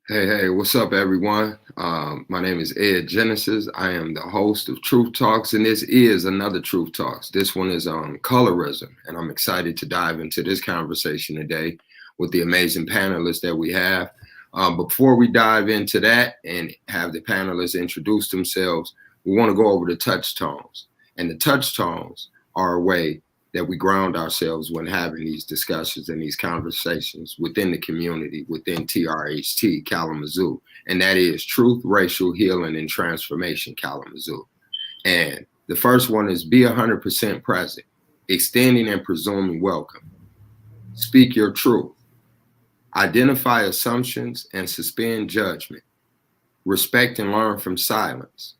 Hey, what's up, everyone? My name is Ed Genesis. I am the host of Truth Talks, and this is another Truth Talks. This one is on colorism, and I'm excited to dive into this conversation today with the amazing panelists that we have. Before we dive into that and have the panelists introduce themselves, we want to go over the touch tones. And the touch tones are a way that we ground ourselves when having these discussions and these conversations within the community, within TRHT, Kalamazoo. And that is Truth, Racial Healing, and Transformation, Kalamazoo. And the first one is be 100% present, extending and presuming welcome. Speak your truth. Identify assumptions and suspend judgment. Respect and learn from silence.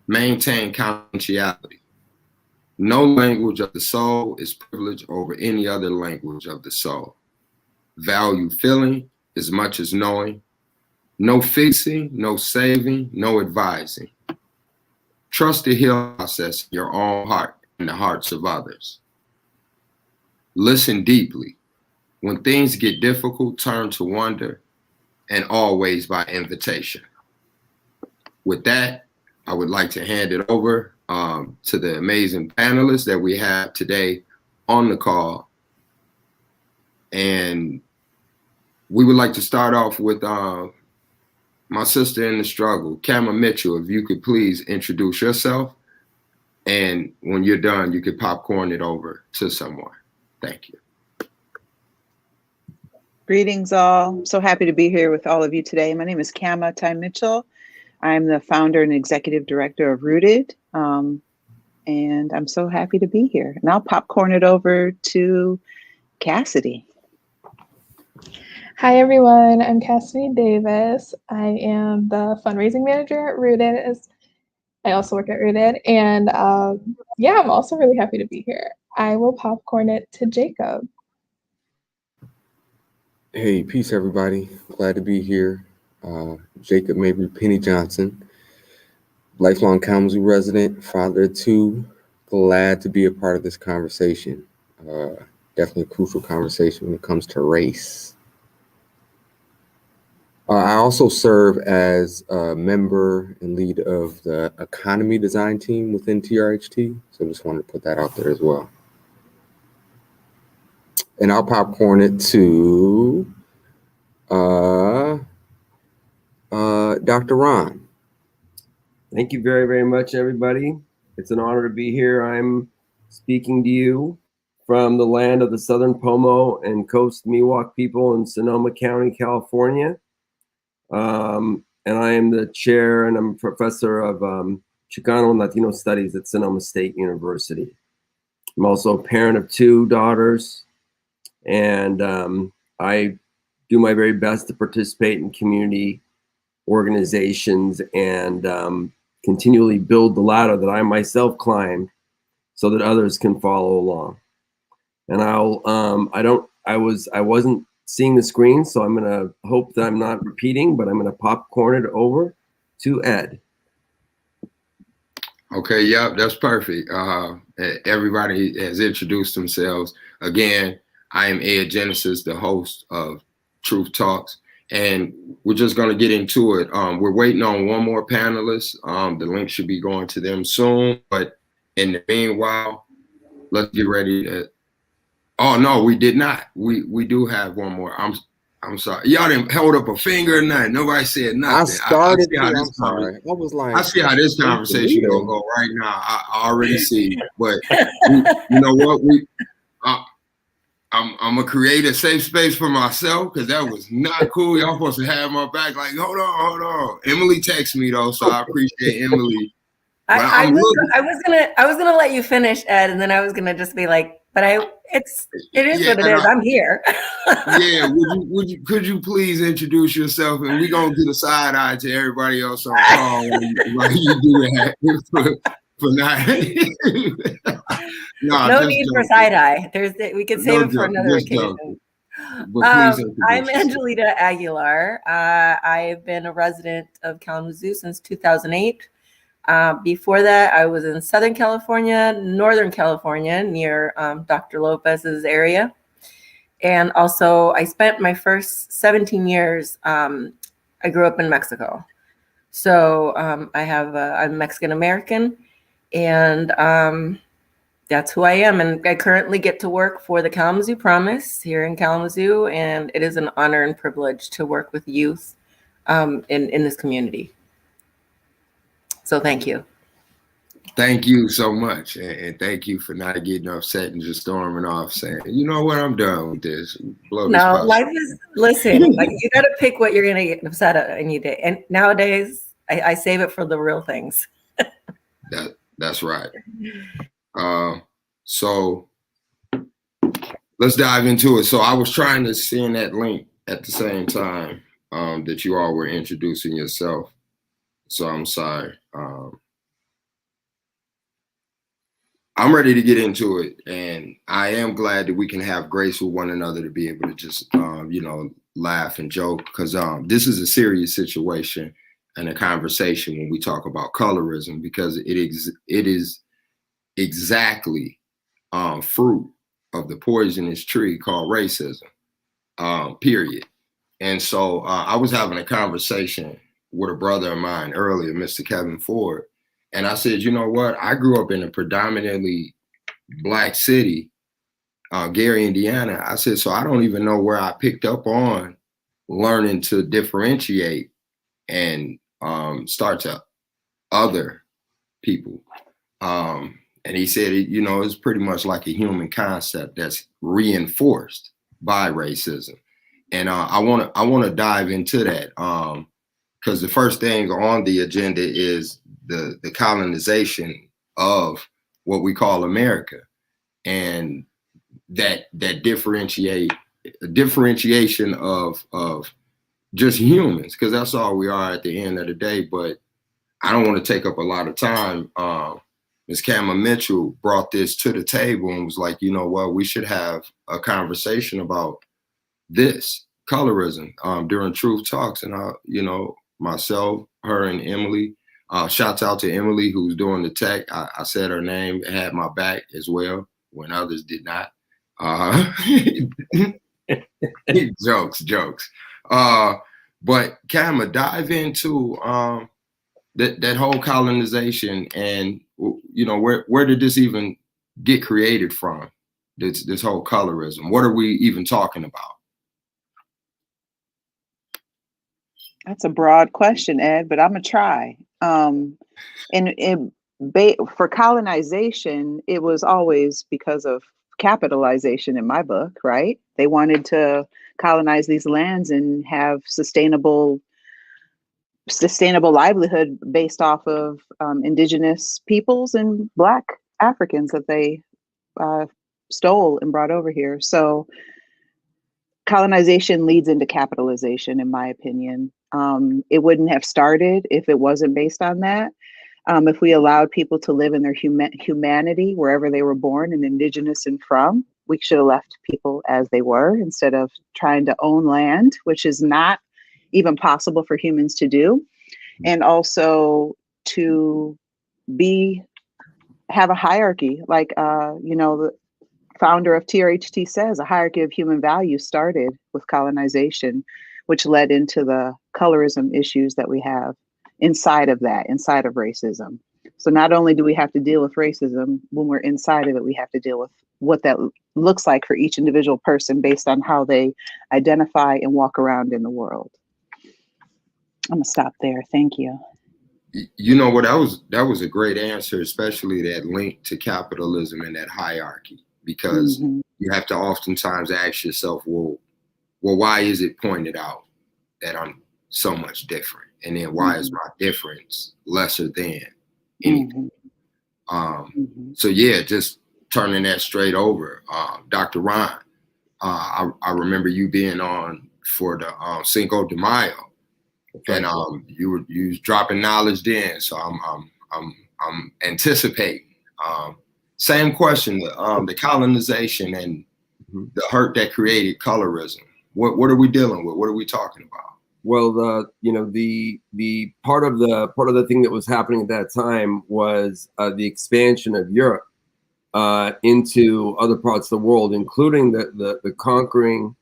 Maintain confidentiality. No language of the soul is privilege over any other language of the soul. Value feeling as much as knowing. No fixing, no saving, no advising. Trust the healing process in your own heart and the hearts of others. Listen deeply. When things get difficult, turn to wonder, and always by invitation. With that, I would like to hand it over to the amazing panelists that we have today on the call. And we would like to start off with my sister in the struggle, Kama Mitchell. If you could please introduce yourself. And when you're done, you could popcorn it over to someone. Thank you. Greetings all. I'm so happy to be here with all of you today. My name is Kama Ty Mitchell. I'm the founder and executive director of Rooted. And I'm so happy to be here. And I'll popcorn it over to Cassidy. Hi, everyone. I'm Cassidy Davis. I am the fundraising manager at Rooted. I also work at Rooted. And I'm also really happy to be here. I will popcorn it to Jacob. Hey, peace, everybody. Glad to be here. Jacob Mabry Penny Johnson, lifelong Kalamazoo resident, father of two. Glad to be a part of this conversation. Definitely a crucial conversation when it comes to race. I also serve as a member and lead of the economy design team within TRHT. So just wanted to put that out there as well. And I'll popcorn it to Dr. Ron. Thank you very, very much, everybody. It's an honor to be here. I'm speaking to you from the land of the Southern Pomo and Coast Miwok people in Sonoma County, California. And I am the chair and I'm a professor of Chicano and Latino Studies at Sonoma State University. I'm also a parent of two daughters, and I do my very best to participate in community organizations and continually build the ladder that I myself climbed so that others can follow along. And I wasn't seeing the screen, so I'm gonna hope that I'm not repeating, but I'm gonna popcorn it over to Ed. Okay, yeah, that's perfect. Everybody has introduced themselves. Again, I am Ed Genesis, the host of Truth Talks, and we're just going to get into it. We're waiting on one more panelist. The link should be going to them soon, but in the meanwhile, let's get ready to. Oh no, we did not. We do have one more. I'm sorry. Y'all didn't hold up a finger or nothing. Nobody said nothing. I started. I see how this conversation gonna go right now. I already see. But you know what? I'm gonna create a safe space for myself because that was not cool. Y'all supposed to have my back. Like, hold on. Emily texted me though, so I appreciate Emily. I was gonna let you finish, Ed, and then I was gonna just be like, but it is what it is. I'm here. Yeah, could you please introduce yourself, and we're gonna get a side eye to everybody else on call while you do that for not. No need for side eye. We can save it for another occasion. I'm Angelita Aguilar. I've been a resident of Kalamazoo since 2008. Before that, I was in Southern California, Northern California, near Dr. Lopez's area. And also, I spent my first 17 years I grew up in Mexico. So I'm Mexican American, and that's who I am. And I currently get to work for the Kalamazoo Promise here in Kalamazoo, and it is an honor and privilege to work with youth in this community. So thank you. Thank you so much, and thank you for not getting upset and just storming off, saying, "You know what? I'm done with this." No, life is. Listen, like you got to pick what you're gonna get upset at any day, and nowadays I save it for the real things. That's right. So let's dive into it. So I was trying to send that link at the same time that you all were introducing yourself. So I'm sorry. I'm ready to get into it, and I am glad that we can have grace with one another to be able to just, laugh and joke, because this is a serious situation and a conversation when we talk about colorism, because it is exactly fruit of the poisonous tree called racism, period. And so I was having a conversation with a brother of mine earlier, Mr. Kevin Ford. And I said, you know what? I grew up in a predominantly Black city, Gary, Indiana. I said, so I don't even know where I picked up on learning to differentiate and start to other people. And he said, it's pretty much like a human concept that's reinforced by racism. And I want to dive into that because the first thing on the agenda is the colonization of what we call America, and that differentiation of just humans, because that's all we are at the end of the day. But I don't want to take up a lot of time. Ms. Kama Mitchell brought this to the table and was like, you know what, we should have a conversation about this colorism during Truth Talks. And myself, her, and Emily. Shouts out to Emily, who's doing the tech. I said her name, had my back as well when others did not. Jokes. But Kama, dive into that whole colonization, and where did this even get created from? This whole colorism. What are we even talking about? That's a broad question, Ed, but I'm gonna try. For colonization, it was always because of capitalization in my book, right? They wanted to colonize these lands and have sustainable livelihood based off of indigenous peoples and Black Africans that they stole and brought over here. So colonization leads into capitalization, in my opinion. It wouldn't have started if it wasn't based on that. If we allowed people to live in their humanity wherever they were born and indigenous and from, we should have left people as they were instead of trying to own land, which is not even possible for humans to do. And also to have a hierarchy, like the founder of TRHT says, a hierarchy of human values started with colonization, which led into the colorism issues that we have inside of racism. So not only do we have to deal with racism, when we're inside of it, we have to deal with what that looks like for each individual person based on how they identify and walk around in the world. I'm gonna stop there. Thank you. You know what? That was a great answer, especially that link to capitalism and that hierarchy, because you have to oftentimes ask yourself, well, why is it pointed out that I'm so much different? And then why is my difference lesser than anything? So yeah, just turning that straight over. Dr. Ron, I remember you being on for the Cinco de Mayo, and you was dropping knowledge then. So I'm anticipating. Same question: the colonization and the hurt that created colorism. What are we dealing with? What are we talking about? Well, the part of the thing that was happening at that time was the expansion of Europe into other parts of the world, including the conquering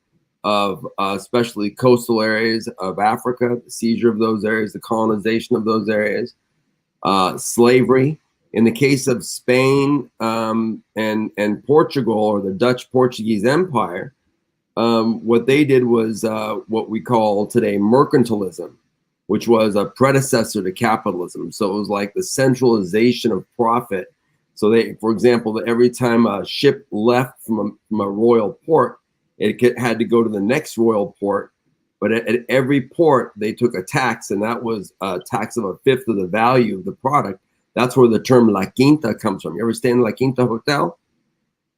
of especially coastal areas of Africa, the seizure of those areas, the colonization of those areas, slavery. In the case of Spain and Portugal, or the Dutch Portuguese Empire, what they did was what we call today mercantilism, which was a predecessor to capitalism. So it was like the centralization of profit. So they, for example, every time a ship left from a royal port, it had to go to the next royal port. But at every port, they took a tax, and that was a tax of a fifth of the value of the product. That's where the term La Quinta comes from. You ever stay in La Quinta Hotel?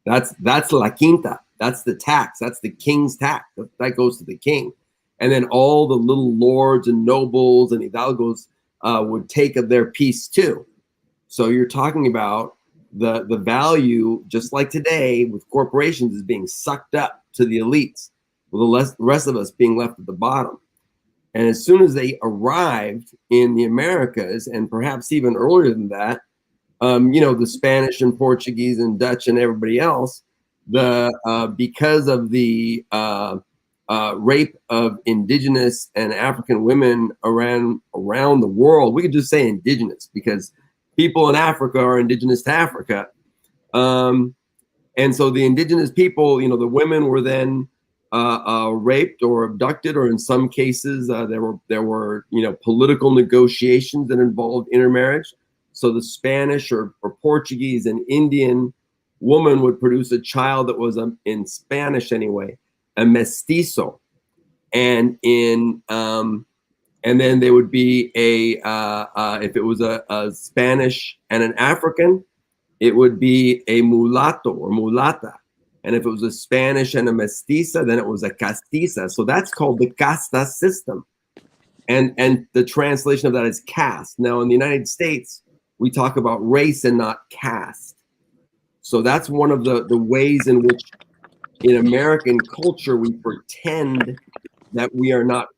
That's La Quinta. That's the tax. That's the king's tax. That goes to the king. And then all the little lords and nobles and hidalgos would take of their piece too. So you're talking about the value, just like today with corporations, is being sucked up to the elites, with the rest of us being left at the bottom. And as soon as they arrived in the Americas, and perhaps even earlier than that, the Spanish and Portuguese and Dutch and everybody else, because of the rape of indigenous and African women around the world, we could just say indigenous, because people in Africa are indigenous to Africa. And so the indigenous people, the women were then raped or abducted, or in some cases there were political negotiations that involved intermarriage. So the Spanish or Portuguese and Indian woman would produce a child that was, in Spanish anyway, a mestizo, and then they would be if it was a Spanish and an African, it would be a mulatto or mulata. And if it was a Spanish and a mestiza, then it was a castiza. So that's called the casta system. And the translation of that is caste. Now in the United States, we talk about race and not caste. So that's one of the ways in which in American culture we pretend that we are not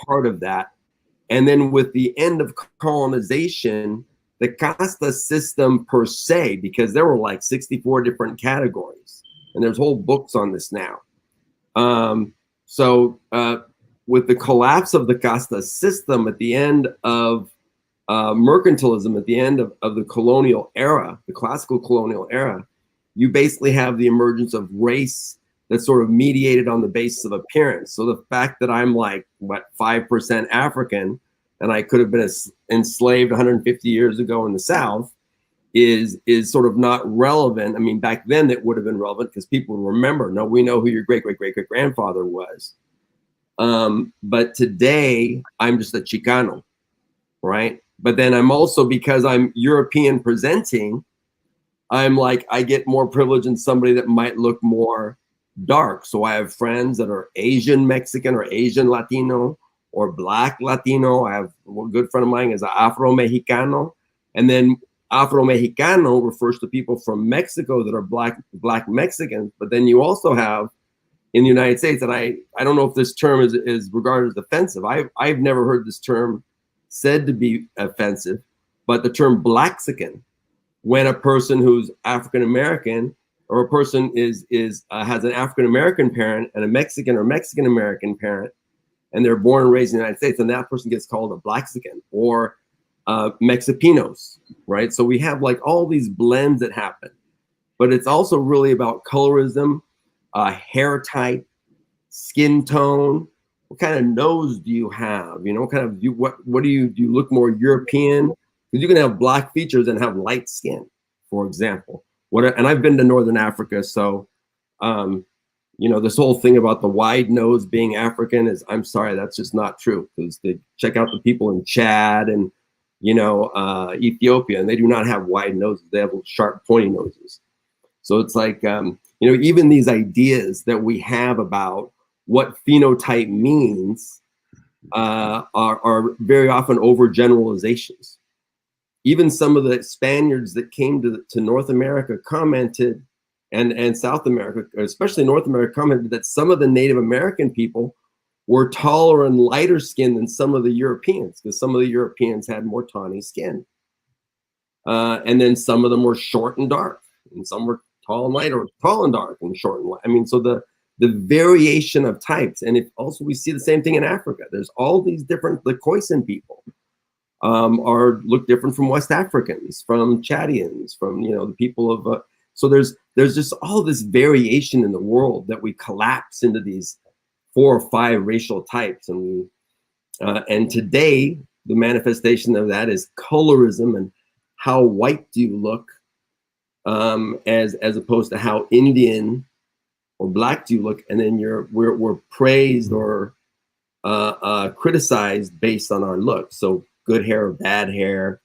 part of that. And then with the end of colonization, the casta system per se, because there were like 64 different categories, and there's whole books on this now. With the collapse of the casta system at the end of mercantilism, at the end of the colonial era, the classical colonial era, you basically have the emergence of race that's sort of mediated on the basis of appearance. So the fact that I'm like, 5% African, and I could have been enslaved 150 years ago in the South, is sort of not relevant. I mean, back then it would have been relevant because people would remember, no, we know who your great-great-great-great-grandfather was. But today, I'm just a Chicano, right? But then I'm also, because I'm European presenting, I'm like, I get more privilege than somebody that might look more dark. So I have friends that are Asian Mexican or Asian Latino or Black Latino. I have a good friend of mine is Afro Mexicano. And then Afro Mexicano refers to people from Mexico that are Black Mexicans. But then you also have in the United States, and I don't know if this term is regarded as offensive. I've never heard this term said to be offensive, but the term Blaxican, when a person who's African American or a person has an African American parent and a Mexican or Mexican American parent, and they're born and raised in the United States, and that person gets called a Blaxican or Mexipinos, right? So we have like all these blends that happen, but it's also really about colorism, hair type, skin tone. What kind of nose do you have? What do you look more European? Because you can have black features and have light skin, for example. And I've been to Northern Africa, so this whole thing about the wide nose being African is, I'm sorry, that's just not true. Because they check out the people in Chad and Ethiopia, and they do not have wide noses. They have sharp, pointy noses. So it's like even these ideas that we have about what phenotype means are very often overgeneralizations. Even some of the Spaniards that came to North America commented, and South America, especially North America, commented that some of the Native American people were taller and lighter skinned than some of the Europeans, because some of the Europeans had more tawny skin. And then some of them were short and dark, and some were tall and light, or tall and dark and short and light. I mean, so the variation of types. And if also we see the same thing in Africa. There's all these different, the Khoisan people are look different from West Africans, from Chadians, from, you know, the people of, so there's just all this variation in the world that we collapse into these 4 or 5 racial types. And today, the manifestation of that is colorism, and how white do you look, as opposed to how Indian or black do you look, and then we're praised or criticized based on our looks. So good hair or bad hair,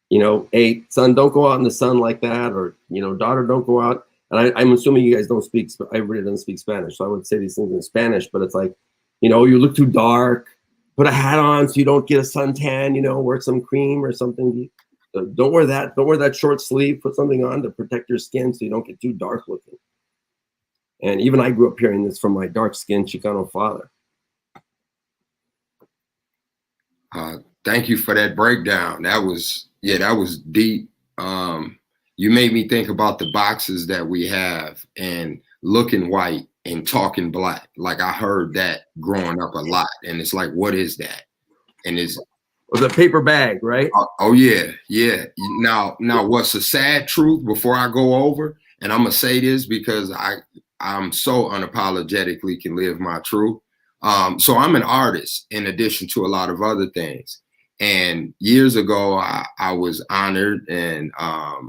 you know, hey, son, don't go out in the sun like that, or, you know, daughter, don't go out. And I'm assuming you guys don't speak, everybody doesn't speak Spanish, so I would say these things in Spanish, but it's like, you know, you look too dark, put a hat on so you don't get a suntan, you know, wear some cream or something. Don't wear that short sleeve, put something on to protect your skin so you don't get too dark looking. And even I grew up hearing this from my dark skinned Chicano father. Thank you for that breakdown. That was deep. You made me think about the boxes that we have and looking white and talking black. Like I heard that growing up a lot, and it's like, what is that? And it's a paper bag, right? Oh yeah. Now, what's a sad truth before I go over, and I'm gonna say this because I'm so unapologetically can live my truth. So I'm an artist in addition to a lot of other things. And years ago, I was honored, and I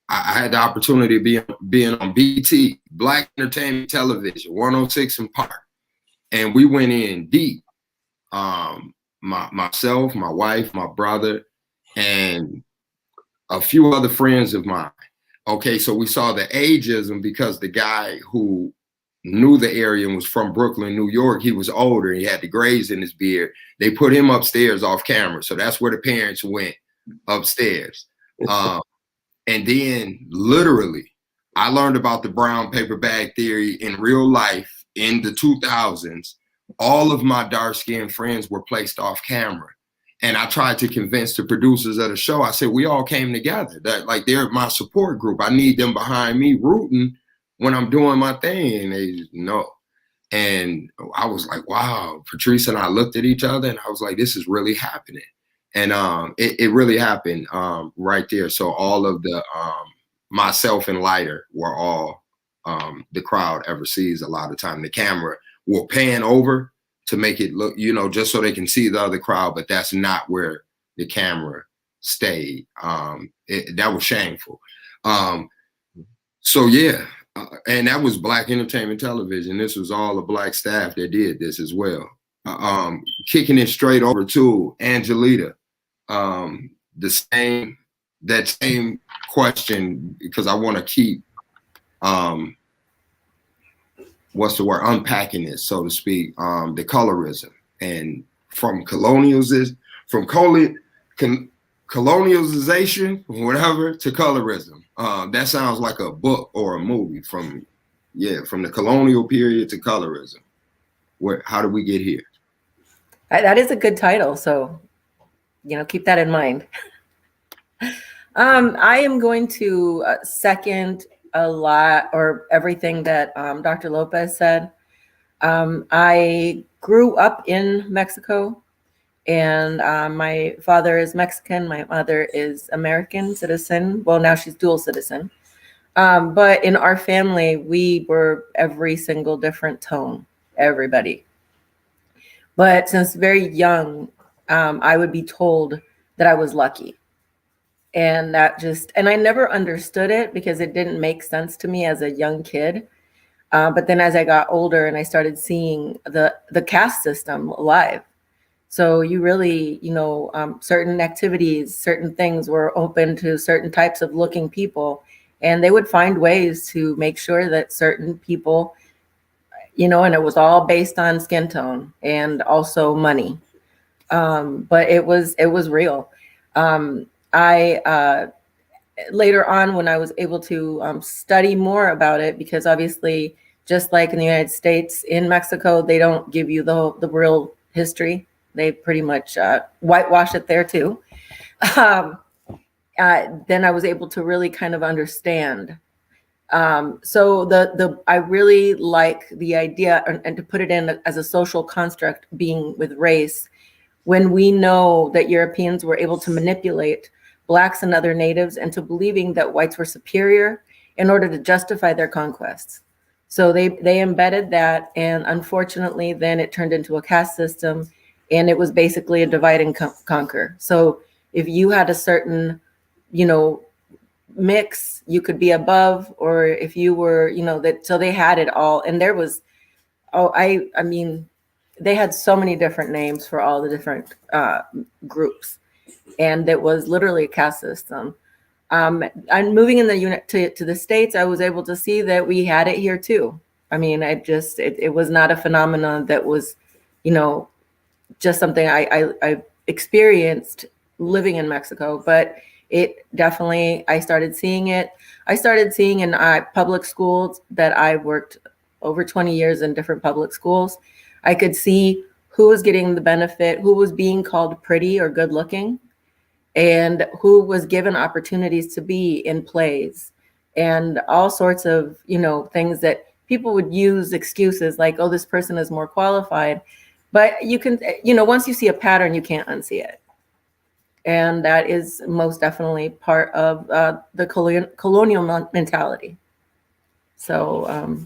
had the opportunity of being on BT, Black Entertainment Television, 106 in Park. And we went in deep. Myself, my wife, my brother, and a few other friends of mine. Okay, so we saw the ageism because the guy who knew the area and was from Brooklyn, New York, he was older, he had the grays in his beard. They put him upstairs off camera. So that's where the parents went, upstairs. And then literally, I learned about the brown paper bag theory in real life in the 2000s. All of my dark-skinned friends were placed off camera. And I tried to convince the producers of the show. I said, we all came together. That, like, they're my support group. I need them behind me rooting when I'm doing my thing. And they just, no. And I was like, wow. Patrice and I looked at each other and I was like, this is really happening. And it really happened right there. So all of the, myself and Lighter were all the crowd ever sees a lot of time. The camera will pan over to make it look, you know, just so they can see the other crowd, but that's not where the camera stayed. That was shameful. So yeah, and that was Black Entertainment Television. This was all the Black staff that did this as well. Kicking it straight over to Angelita. That same question, because I want to keep what's the word, unpacking this, so to speak, the colorism, and from colonialization, whatever, to colorism. That sounds like a book or a movie. From the colonial period to colorism. How do we get here? That is a good title, so you know, keep that in mind. I am going to second a lot or everything that Dr. Lopez said. I grew up in Mexico, and my father is Mexican. My mother is American citizen. Well, now she's dual citizen. But in our family, we were every single different tone, everybody. But since very young, I would be told that I was lucky. And I never understood it because it didn't make sense to me as a young kid. But then as I got older and I started seeing the caste system live, so you really, you know, certain activities, certain things were open to certain types of looking people, and they would find ways to make sure that certain people, you know, and it was all based on skin tone and also money. But it was real. I later on, when I was able to study more about it, because obviously, just like in the United States, in Mexico, they don't give you the real history. They pretty much whitewash it there too. Then I was able to really kind of understand So I really like the idea, and to put it in as a social construct, being with race, when we know that Europeans were able to manipulate Blacks and other natives into believing that whites were superior in order to justify their conquests. So they embedded that, and unfortunately, then it turned into a caste system, and it was basically a divide and conquer. So if you had a certain, mix, you could be above, or if you were, that. So they had it all, and there was, I mean, they had so many different names for all the different groups, and it was literally a caste system. I'm moving in the unit to the States. I was able to see that we had it here too. I mean, it was not a phenomenon that was, just something I experienced living in Mexico, but it definitely, I started seeing it. I started seeing in public schools that I worked over 20 years in different public schools. I could see who was getting the benefit, who was being called pretty or good looking, and who was given opportunities to be in plays and all sorts of, things that people would use excuses like, oh, this person is more qualified. But you can, once you see a pattern, you can't unsee it. And that is most definitely part of the colonial mentality. So,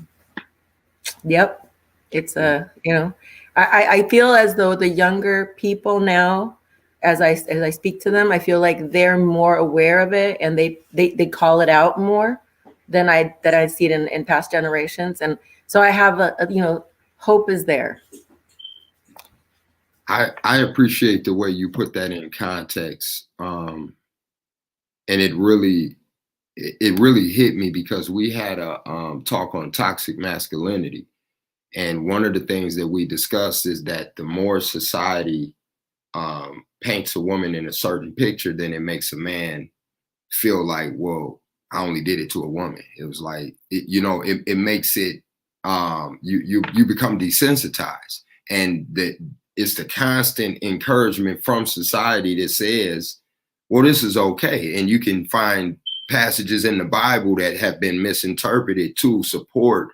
yep, it's I feel as though the younger people now, as I speak to them, I feel like they're more aware of it, and they call it out more than I see it in past generations. And so I have hope is there. I appreciate the way you put that in context. And it really hit me because we had a talk on toxic masculinity. And one of the things that we discussed is that the more society paints a woman in a certain picture, then it makes a man feel like, well, I only did it to a woman. It was like, it makes it, you become desensitized. And it's the constant encouragement from society that says, well, this is okay. And you can find passages in the Bible that have been misinterpreted to support.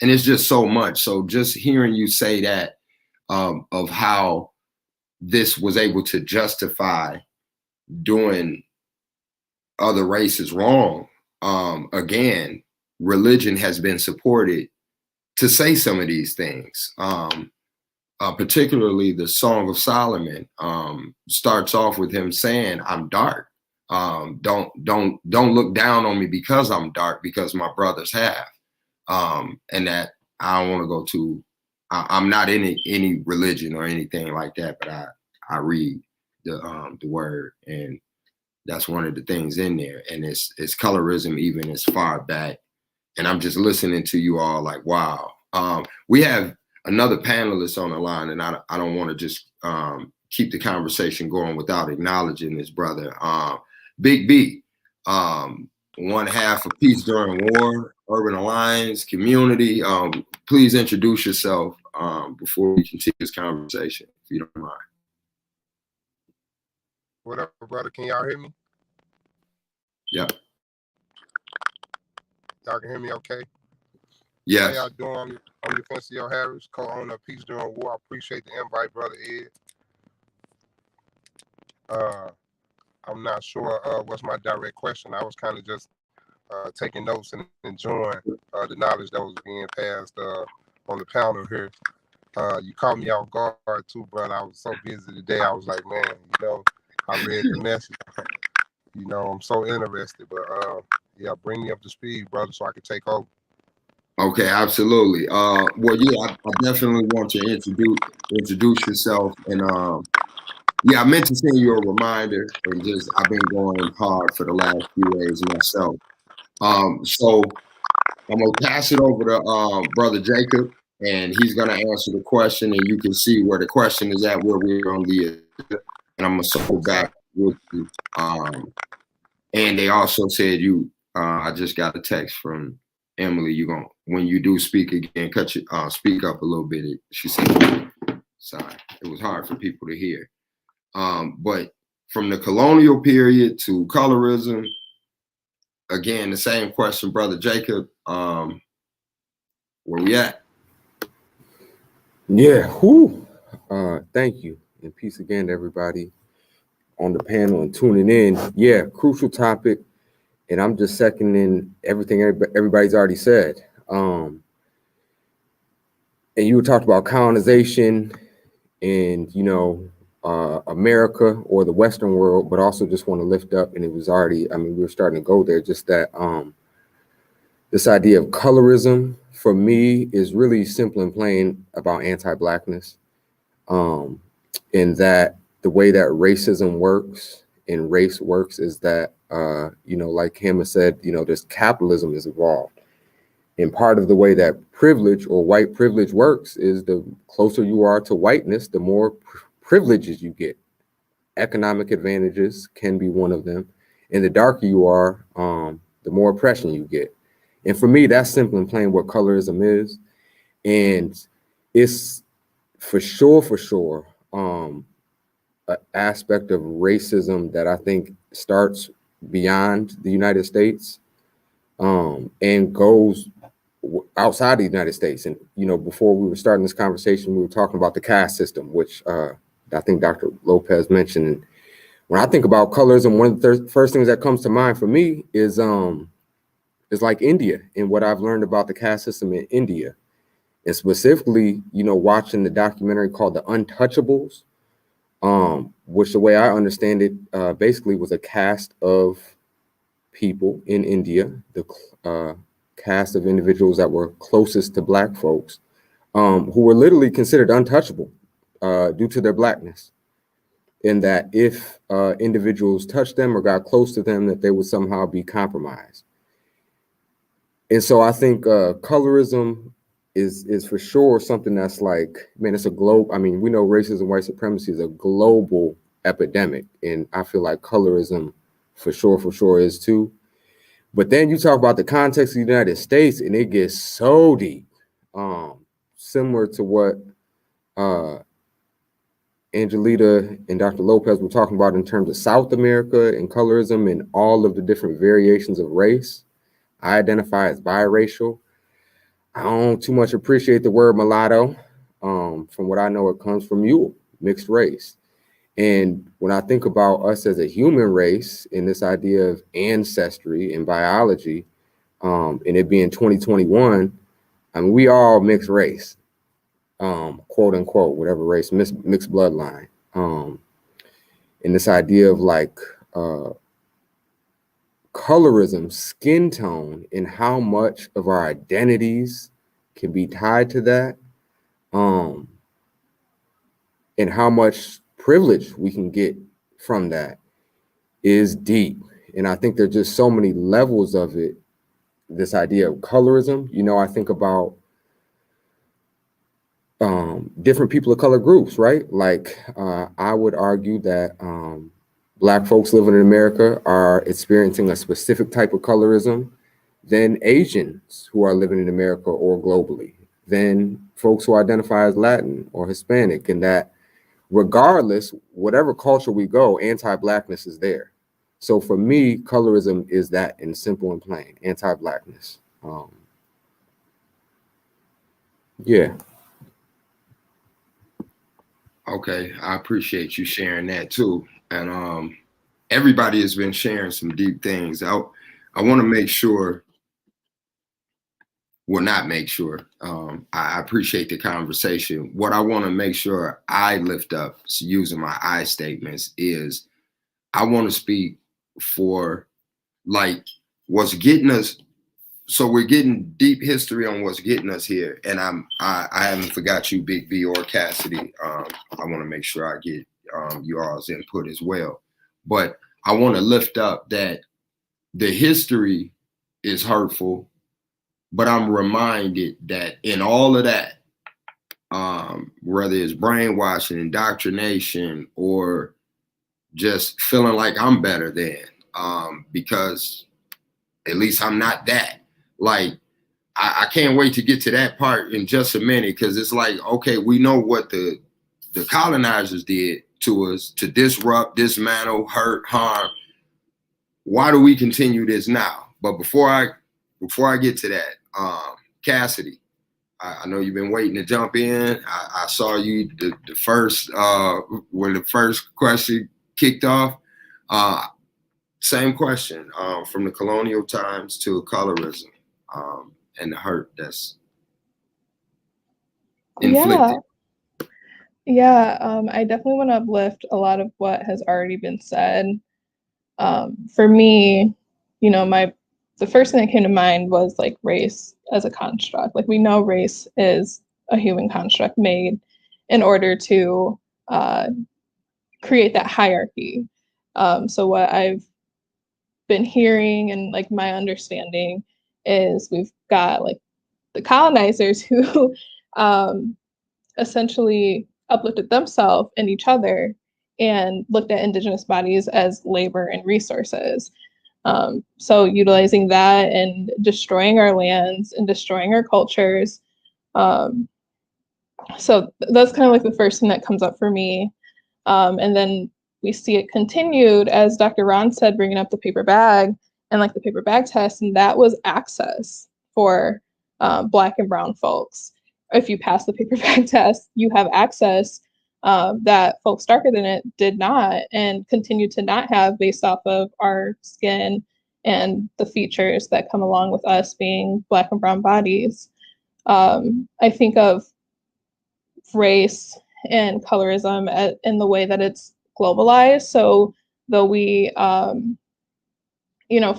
And it's just so much. So just hearing you say that of how this was able to justify doing other races wrong. Again, religion has been supported to say some of these things. Particularly the Song of Solomon starts off with him saying, I'm dark. Don't look down on me because I'm dark, because my brothers have. And that I don't want to go to, I'm not in any religion or anything like that, but I read the word, and that's one of the things in there. And it's colorism even as far back. And I'm just listening to you all like, wow. We have another panelist on the line, and I don't want to just keep the conversation going without acknowledging this brother. Big B, one half of Peace During War, Urban Alliance, Community. Please introduce yourself before we continue this conversation, if you don't mind. What up, brother? Can y'all hear me? Yep. Y'all can hear me okay? Yes. How y'all doing? I'm Defensio Harris, co-owner of Peace During War. I appreciate the invite, brother Ed. I'm not sure what's my direct question. I was kind of just taking notes and enjoying the knowledge that was being passed on the panel here. You caught me off guard too, brother. I was so busy today. I was like, man, I read the message. I'm so interested, but yeah, bring me up to speed, brother, so I can take over. Okay, absolutely. Well, yeah, I definitely want to introduce yourself, and yeah, I meant to send you a reminder, and just I've been going hard for the last few days myself. So I'm gonna pass it over to Brother Jacob, and he's gonna answer the question, and you can see where the question is at, where we're on the, and I'm gonna circle back with you. And they also said I just got a text from Emily. When you do speak again, speak up a little bit. She said, sorry, it was hard for people to hear. But from the colonial period to colorism, again, the same question, Brother Jacob. Where we at? Yeah. Whoo. Thank you. And peace again to everybody on the panel and tuning in. Yeah, crucial topic. And I'm just seconding everything everybody's already said. And you talked about colonization and, America or the Western world, but also just want to lift up, and it was already, we were starting to go there, just that this idea of colorism for me is really simple and plain about anti-Blackness. In that the way that racism works and race works is that, like Hannah said, this capitalism is evolved. And part of the way that privilege or white privilege works is the closer you are to whiteness, the more privileges you get. Economic advantages can be one of them. And the darker you are, the more oppression you get. And for me, that's simple and plain what colorism is. And it's for sure, an aspect of racism that I think starts beyond the United States, and goes outside the United States. And, before we were starting this conversation, we were talking about the caste system, which I think Dr. Lopez mentioned. And when I think about colorism, one of the first things that comes to mind for me is like India and what I've learned about the caste system in India. And specifically, watching the documentary called The Untouchables, which the way I understand it, basically was a caste of people in India, the caste of individuals that were closest to Black folks, who were literally considered untouchable due to their Blackness. In that if individuals touched them or got close to them, that they would somehow be compromised. And so I think colorism is for sure something that's like, man, it's a globe. We know racism, white supremacy is a global epidemic. And I feel like colorism for sure is too. But then you talk about the context of the United States and it gets so deep, similar to what Angelita and Dr. Lopez were talking about in terms of South America and colorism and all of the different variations of race. I identify as biracial. I don't too much appreciate the word mulatto. From what I know, it comes from mule, mixed race. And when I think about us as a human race and this idea of ancestry and biology, and it being 2021, we all mixed race, quote unquote, whatever race, mixed bloodline. And this idea of like colorism, skin tone, and how much of our identities can be tied to that, and how much privilege we can get from that is deep. And I think there's just so many levels of it. This idea of colorism, I think about different people of color groups, right? Like I would argue that Black folks living in America are experiencing a specific type of colorism than Asians who are living in America or globally, than folks who identify as Latin or Hispanic, and that regardless, whatever culture we go, anti-Blackness is there. So for me, colorism is that in simple and plain, anti-Blackness. Yeah. Okay, I appreciate you sharing that too. And everybody has been sharing some deep things. I want to make sure, well, not make sure. I appreciate the conversation. What I want to make sure I lift up, using my I statements, is I want to speak for like what's getting us. So we're getting deep history on what's getting us here, and I haven't forgot you, Big B or Cassidy. I want to make sure I get you all's input as well. But I want to lift up that the history is hurtful, but I'm reminded that in all of that, whether it's brainwashing, indoctrination, or just feeling like I'm better than, because at least I'm not that. Like, I can't wait to get to that part in just a minute, because it's like, okay, we know what the colonizers did to us to disrupt, dismantle, hurt, harm. Why do we continue this now? But before I get to that, Cassidy, I know you've been waiting to jump in. I saw you the first when the first question kicked off. Same question from the colonial times to colorism and the hurt that's inflicted. Yeah, I definitely want to uplift a lot of what has already been said. For me, you know, the first thing that came to mind was like race as a construct. Like we know race is a human construct made in order to create that hierarchy. So what I've been hearing and like my understanding is we've got like the colonizers who essentially uplifted themselves and each other and looked at indigenous bodies as labor and resources. So utilizing that and destroying our lands and destroying our cultures. So that's kind of like the first thing that comes up for me. And then we see it continued, as Dr. Ron said, bringing up the paper bag and like the paper bag test, and that was access for Black and brown folks. If you pass the paper bag test, you have access that folks darker than it did not and continue to not have based off of our skin and the features that come along with us being Black and brown bodies. I think of race and colorism in the way that it's globalized. So though we,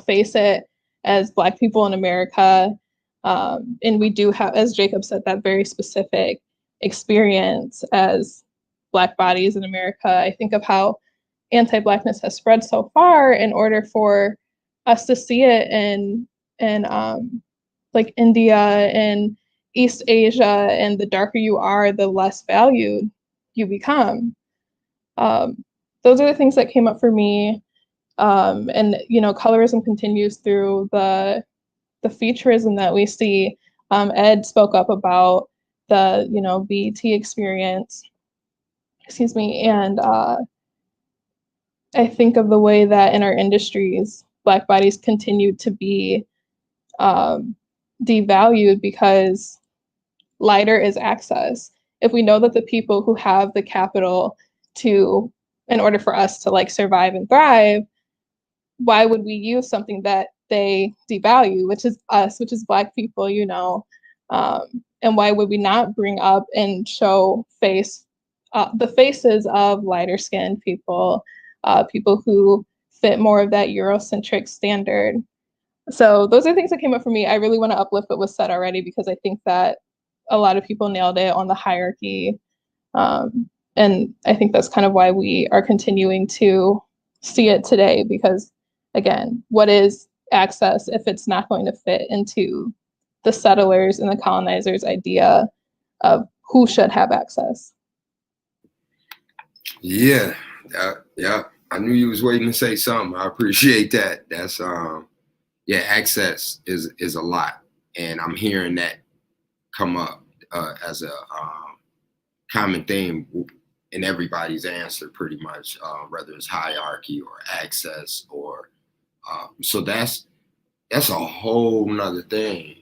face it as Black people in America, and we do have, as Jacob said, that very specific experience as Black bodies in America. I think of how anti-Blackness has spread so far in order for us to see it in like India and East Asia, and the darker you are, the less valued you become. Those are the things that came up for me. And colorism continues through the featureism that we see. Ed spoke up about the BET experience. Excuse me, and I think of the way that in our industries, Black bodies continue to be devalued because lighter is access. If we know that the people who have the capital in order for us to like survive and thrive, why would we use something that they devalue, which is us, which is Black people, and why would we not bring up and show the faces of lighter skinned people, people who fit more of that Eurocentric standard. So those are things that came up for me. I really want to uplift what was said already because I think that a lot of people nailed it on the hierarchy. And I think that's kind of why we are continuing to see it today because, again, what is access if it's not going to fit into the settlers and the colonizers' idea of who should have access? Yeah. I knew you was waiting to say something. I appreciate that. That's access is a lot, and I'm hearing that come up as a common theme in everybody's answer, pretty much, whether it's hierarchy or access or so that's a whole nother thing.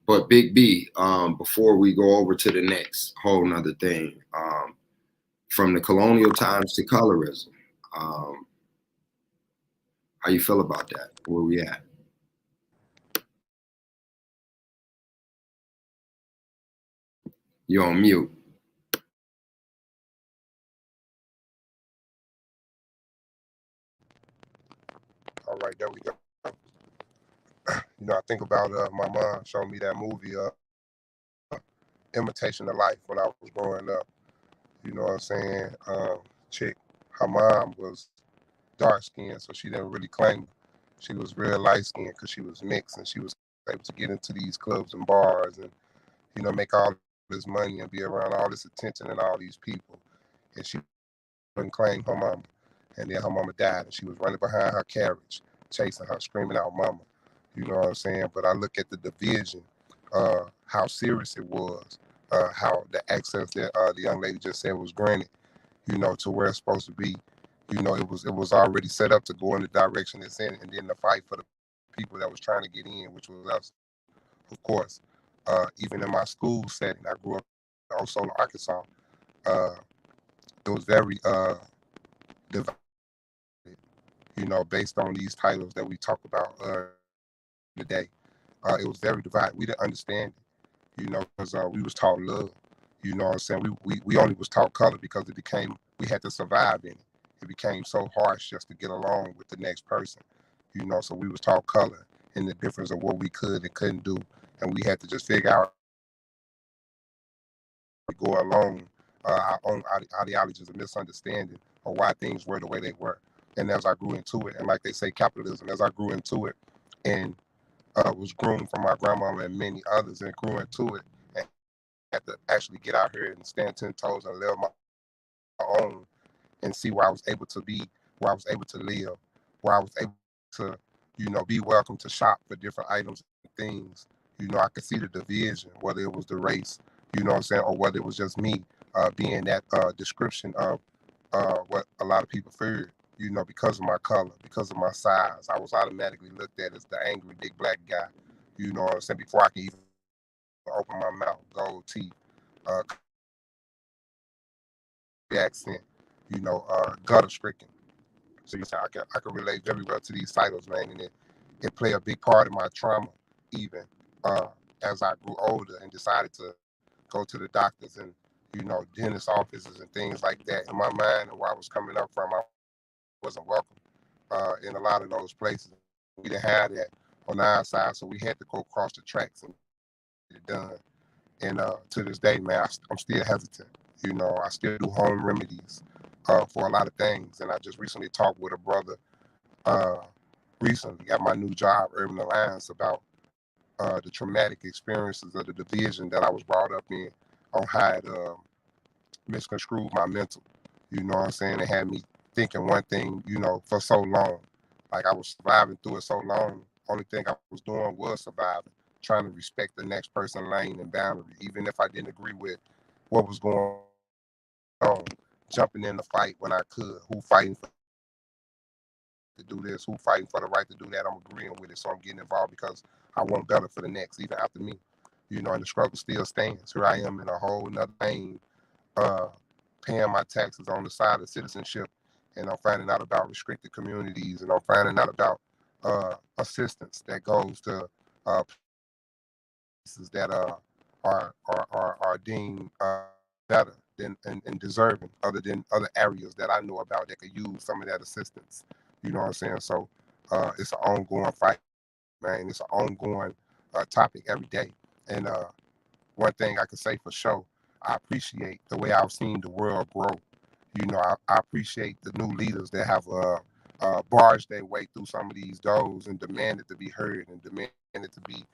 But Big B, before we go over to the next whole nother thing, from the colonial times to colorism, how you feel about that? Where we at? You're on mute. All right, there we go. I think about my mom showing me that movie, Imitation of Life, when I was growing up. You know what I'm saying? Chick, her mom was dark skinned, so she didn't really claim it. She was real light skinned because she was mixed, and she was able to get into these clubs and bars and make all this money and be around all this attention and all these people. And she couldn't claim her mama. And then her mama died, and she was running behind her carriage, chasing her, screaming out, "Mama!" You know what I'm saying? But I look at the division, how serious it was, how the access that the young lady just said was granted, to where it's supposed to be. It was already set up to go in the direction it's in, and then the fight for the people that was trying to get in, which was us, of course. Even in my school setting, I grew up in Osceola, Arkansas. It was very divided, based on these titles that we talk about today. It was very divided. We didn't understand it, because we was taught love. You know what I'm saying? We only was taught color because we had to survive in it. It became so harsh just to get along with the next person, so we was taught color and the difference of what we could and couldn't do. And we had to just figure out go along our own ideologies and misunderstanding of why things were the way they were. And as I grew into it, and like they say, capitalism, as I grew into it and was groomed from my grandmama and many others and grew into it and had to actually get out here and stand 10 toes and live my own and see where I was able to be, where I was able to live, where I was able to, be welcome to shop for different items and things. I could see the division, whether it was the race, what I'm saying, or whether it was just me being that description of what a lot of people feared, because of my color, because of my size. I was automatically looked at as the angry big black guy, you know what I'm saying, before I could even open my mouth, gold teeth, accent, gutter stricken. So I can relate very well to these titles, man, and it played a big part of my trauma, even as I grew older and decided to go to the doctors and dentist offices and things like that. In my mind and where I was coming up from, I wasn't welcome in a lot of those places. We didn't have that on our side, so we had to go across the tracks and get it done. And to this day, man, I'm still hesitant. I still do home remedies for a lot of things. And I just recently talked with a brother recently at my new job, Urban Alliance, about the traumatic experiences of the division that I was brought up in on how it misconstrued my mental. You know what I'm saying? It had me thinking one thing, for so long. Like I was surviving through it so long. Only thing I was doing was surviving, trying to respect the next person's lane and boundary, even if I didn't agree with what was going on. Jumping in the fight when I could. Who fighting for to do this? Who fighting for the right to do that? I'm agreeing with it, so I'm getting involved because I want better for the next, even after me. And the struggle still stands. Here I am in a whole nother lane, paying my taxes on the side of citizenship, and I'm finding out about restricted communities, and I'm finding out about assistance that goes to places that are deemed better than and deserving, other than other areas that I know about that could use some of that assistance. You know what I'm saying? So it's an ongoing fight, man. It's an ongoing topic every day. And one thing I can say for sure, I appreciate the way I've seen the world grow. I appreciate the new leaders that have barged their way through some of these doors and demanded to be heard and demanded to be,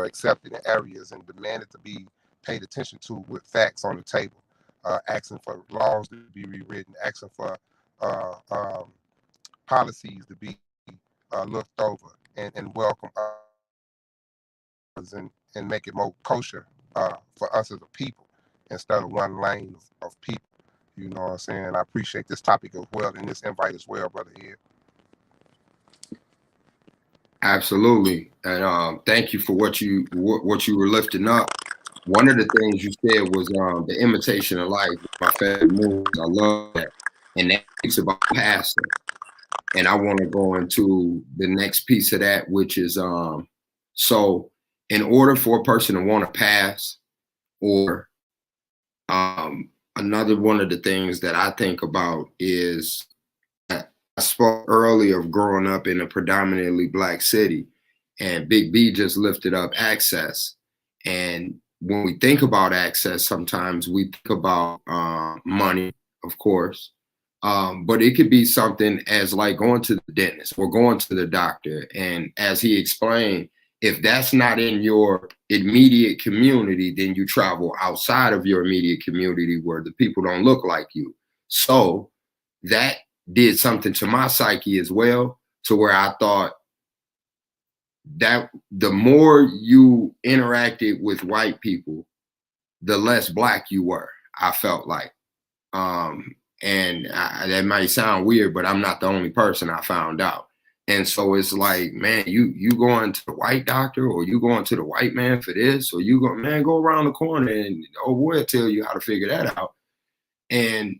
accepted in areas and demanded to be paid attention to with facts on the table, asking for laws to be rewritten, asking for policies to be looked over and welcome us and make it more kosher for us as a people instead of one lane of people. You know what I'm saying? I appreciate this topic as well and this invite as well, Brother Ed. Absolutely, and thank you for what you were lifting up. One of the things you said was the imitation of life. My favorite movies, I love that, and that speaks about passing. And I want to go into the next piece of that, which is so in order for a person to want to pass, or another one of the things that I think about is I spoke earlier of growing up in a predominantly Black city, and Big B just lifted up access. And when we think about access, sometimes we think about money, of course, but it could be something as like going to the dentist or going to the doctor. And as he explained, if that's not in your immediate community, then you travel outside of your immediate community where the people don't look like you. So that did something to my psyche as well, to where I thought that the more you interacted with white people, the less Black you were, I felt like. That might sound weird, but I'm not the only person I found out. And so it's like, man, you going to the white doctor, or you going to the white man for this, or you go, man, go around the corner and we'll tell you how to figure that out. And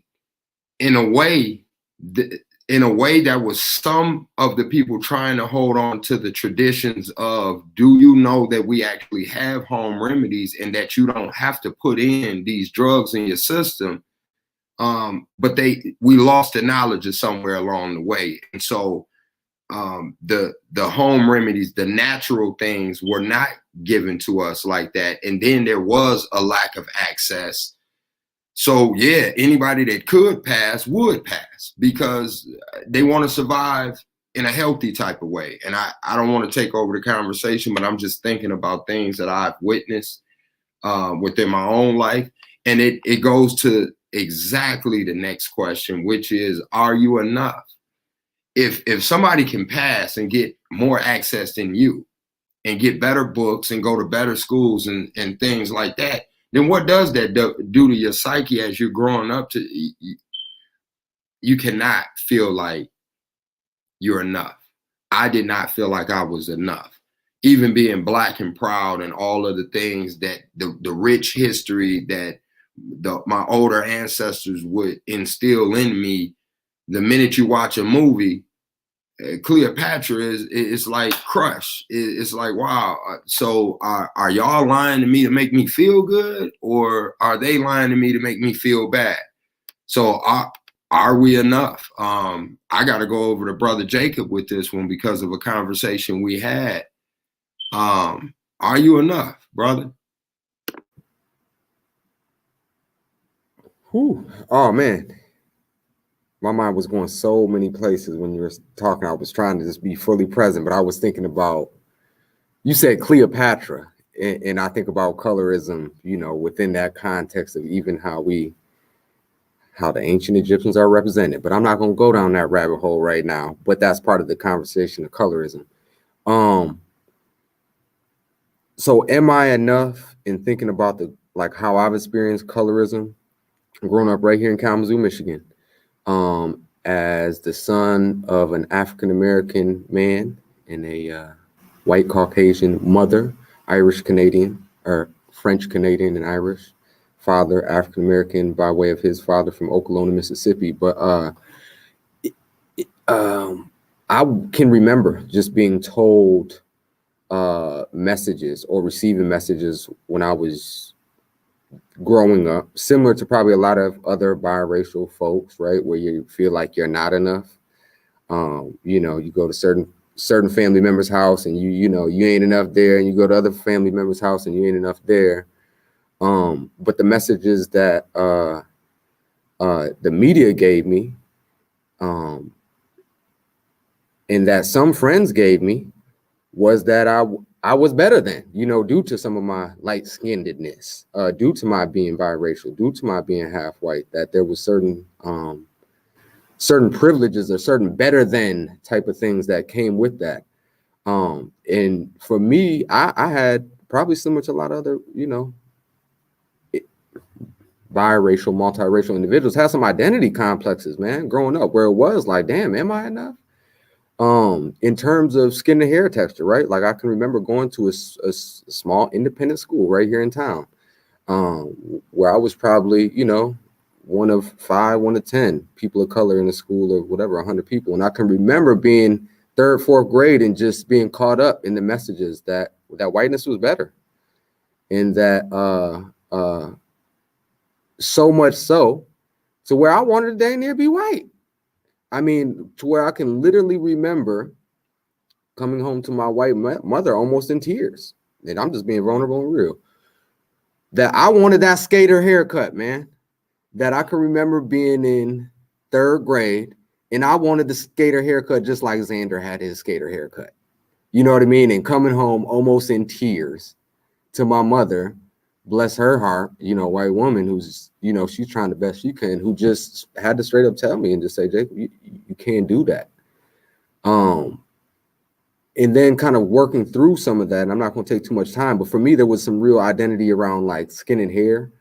in a way, that was some of the people trying to hold on to the traditions of, do you know that we actually have home remedies and that you don't have to put in these drugs in your system? But we lost the knowledge of somewhere along the way. And so the home remedies, the natural things were not given to us like that. And then there was a lack of access. So yeah, anybody that could pass would pass because they want to survive in a healthy type of way. And I don't want to take over the conversation, but I'm just thinking about things that I've witnessed within my own life. And it goes to exactly the next question, which is, are you enough? If somebody can pass and get more access than you and get better books and go to better schools and things like that, then what does that do to your psyche as you're growing up? You cannot feel like you're enough. I did not feel like I was enough. Even being Black and proud and all of the things that the rich history that my older ancestors would instill in me, the minute you watch a movie, Cleopatra is like Crush. It's like, wow. So are y'all lying to me to make me feel good, or are they lying to me to make me feel bad? So are we enough? I got to go over to Brother Jacob with this one because of a conversation we had. Are you enough, brother? Whew. Oh man, my mind was going so many places when you were talking. I was trying to just be fully present, but I was thinking about, you said Cleopatra, and I think about colorism, you know, within that context of even how the ancient Egyptians are represented. But I'm not going to go down that rabbit hole right now, but that's part of the conversation of colorism. So am I enough in thinking about how I've experienced colorism growing up right here in Kalamazoo, Michigan? As the son of an African-American man and a white Caucasian mother, Irish Canadian, or French Canadian and Irish, father African-American by way of his father from Oklahoma, Mississippi. But I can remember just being told messages or receiving messages when I was growing up, similar to probably a lot of other biracial folks, right? Where you feel like you're not enough. You know, you go to certain family members' house and you know, you ain't enough there, and you go to other family members' house and you ain't enough there. But the messages that the media gave me, and that some friends gave me, was that I was better than, you know, due to some of my light-skinnedness, due to my being biracial, due to my being half white, that there was certain privileges or certain better than type of things that came with that. And for me, I had probably similar to a lot of other, you know, biracial, multiracial individuals, had some identity complexes, man, growing up, where it was like, damn, am I enough? In terms of skin and hair texture, right? Like I can remember going to a small independent school right here in town, where I was probably, you know, one of 5, 1 of 10 people of color in the school of whatever, 100 people. And I can remember being 3rd, 4th grade and just being caught up in the messages that whiteness was better. And that so much so to where I wanted to dang near be white. I mean, to where I can literally remember coming home to my white mother almost in tears. And I'm just being vulnerable and real. That I wanted that skater haircut, man. That I can remember being in 3rd grade and I wanted the skater haircut just like Xander had his skater haircut. You know what I mean? And coming home almost in tears to my mother, bless her heart, you know, white woman who's, you know, she's trying the best she can, who just had to straight up tell me and just say, Jake, you can't do that. And then kind of working through some of that, and I'm not going to take too much time, but for me, there was some real identity around like skin and hair.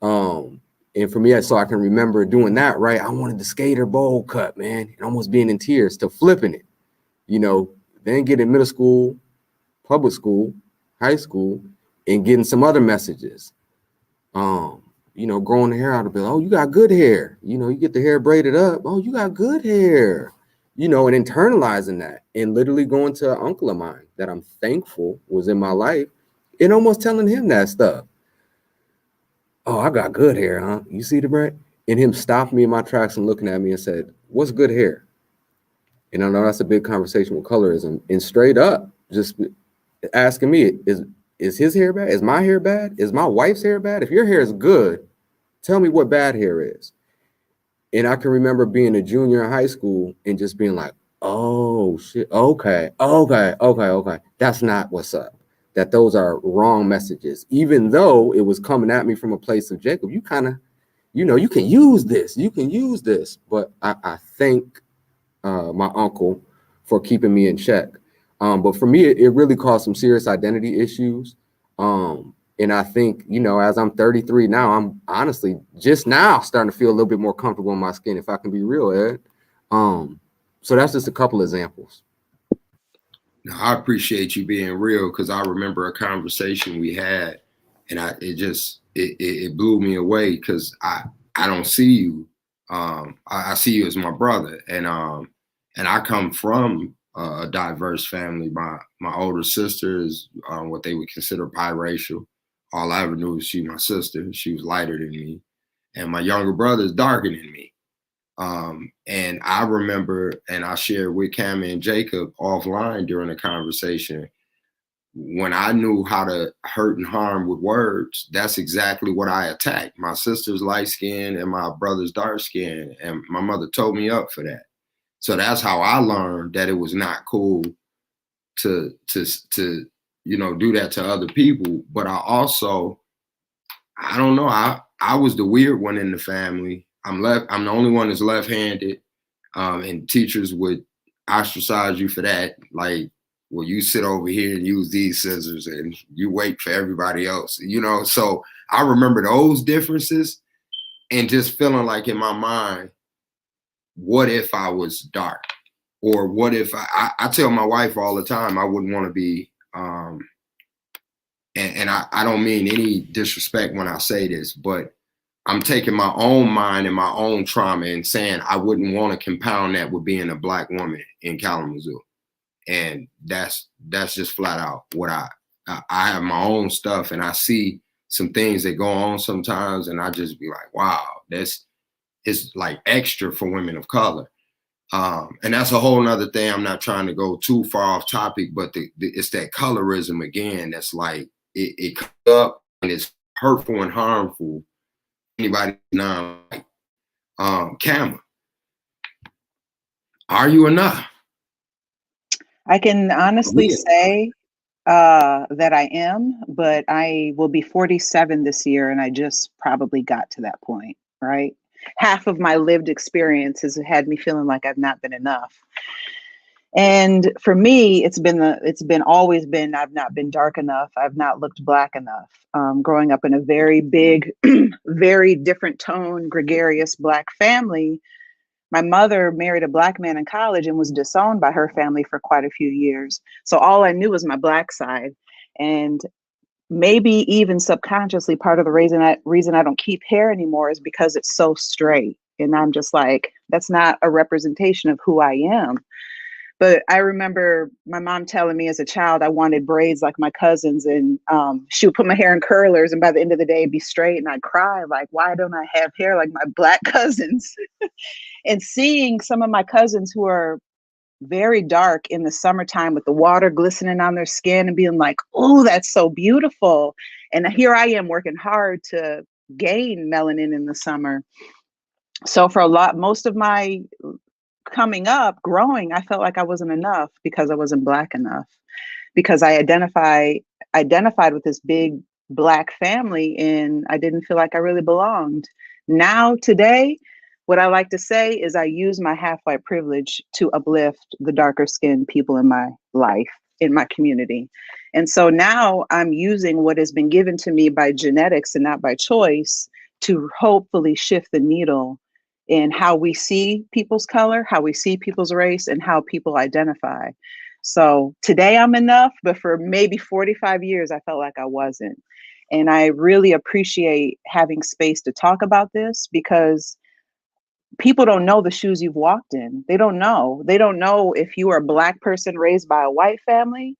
And for me, so I can remember doing that, right? I wanted the skater bowl cut, man, and almost being in tears to flipping it you know, then get in middle school, public school, high school, and getting some other messages. You know, growing the hair out a bit. Oh, you got good hair. You know, you get the hair braided up. Oh, you got good hair. You know, and internalizing that and literally going to an uncle of mine that I'm thankful was in my life and almost telling him that stuff. Oh, I got good hair, huh? You see the braid? And him stopped me in my tracks and looking at me and said, what's good hair? And I know that's a big conversation with colorism. And straight up, just asking me, is his hair bad? Is my hair bad? Is my wife's hair bad? If your hair is good, tell me what bad hair is. And I can remember being a junior in high school and just being like, oh shit, okay. That's not what's up. That those are wrong messages. Even though it was coming at me from a place of Jacob, you kind of, you know, you can use this. But I thank my uncle for keeping me in check. But for me, it really caused some serious identity issues. And I think, you know, as I'm 33 now, I'm honestly just now starting to feel a little bit more comfortable in my skin, if I can be real, Ed. So that's just a couple examples. Now, I appreciate you being real, because I remember a conversation we had, and it blew me away, because I don't see you. I see you as my brother, and I come from a diverse family. My older sister is what they would consider biracial. All I ever knew was she my sister. She was lighter than me. And my younger brother is darker than me. And I remember, and I shared with Cam and Jacob offline during the conversation, when I knew how to hurt and harm with words, that's exactly what I attacked. My sister's light skin and my brother's dark skin. And my mother told me up for that. So that's how I learned that it was not cool to you know, do that to other people. But I don't know, I was the weird one in the family. I'm the only one that's left-handed, and teachers would ostracize you for that. Like, well, you sit over here and use these scissors and you wait for everybody else, you know? So I remember those differences and just feeling like in my mind, what if I was dark? Or what if I tell my wife all the time, I wouldn't want to be, and I don't mean any disrespect when I say this, but I'm taking my own mind and my own trauma and saying I wouldn't want to compound that with being a Black woman in Kalamazoo. And that's just flat out what I have my own stuff, and I see some things that go on sometimes, and I just be like, wow, it's like extra for women of color. And that's a whole nother thing. I'm not trying to go too far off topic, but it's that colorism again. That's like, it comes up and it's hurtful and harmful. Anybody non-white. Kama, are you enough? I can honestly say that I am, but I will be 47 this year, and I just probably got to that point, right? Half of my lived experience has had me feeling like I've not been enough. And for me, always been, I've not been dark enough. I've not looked Black enough. Growing up in a very big, very different tone, gregarious Black family, my mother married a Black man in college and was disowned by her family for quite a few years. So all I knew was my Black side. And maybe even subconsciously, part of the reason I don't keep hair anymore is because it's so straight. And I'm just like, that's not a representation of who I am. But I remember my mom telling me as a child I wanted braids like my cousins, and she would put my hair in curlers, and by the end of the day it'd be straight, and I'd cry like, why don't I have hair like my Black cousins? And seeing some of my cousins who are very dark in the summertime with the water glistening on their skin and being like, oh, that's so beautiful. And here I am working hard to gain melanin in the summer. So for most of my coming up, growing, I felt like I wasn't enough because I wasn't Black enough, because I identified with this big Black family, and I didn't feel like I really belonged. Now, today, what I like to say is I use my half-white privilege to uplift the darker skinned people in my life, in my community. And so now I'm using what has been given to me by genetics and not by choice to hopefully shift the needle in how we see people's color, how we see people's race, and how people identify. So today I'm enough, but for maybe 45 years, I felt like I wasn't. And I really appreciate having space to talk about this because people don't know the shoes you've walked in. They don't know. They don't know if you are a Black person raised by a white family,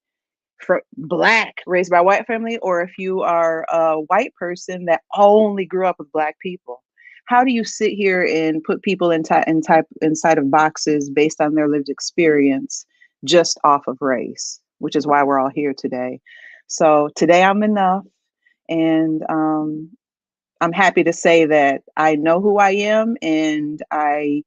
for Black raised by a white family, or if you are a white person that only grew up with Black people. How do you sit here and put people inside of boxes based on their lived experience just off of race, which is why we're all here today. So today I'm enough, and I'm happy to say that I know who I am, and I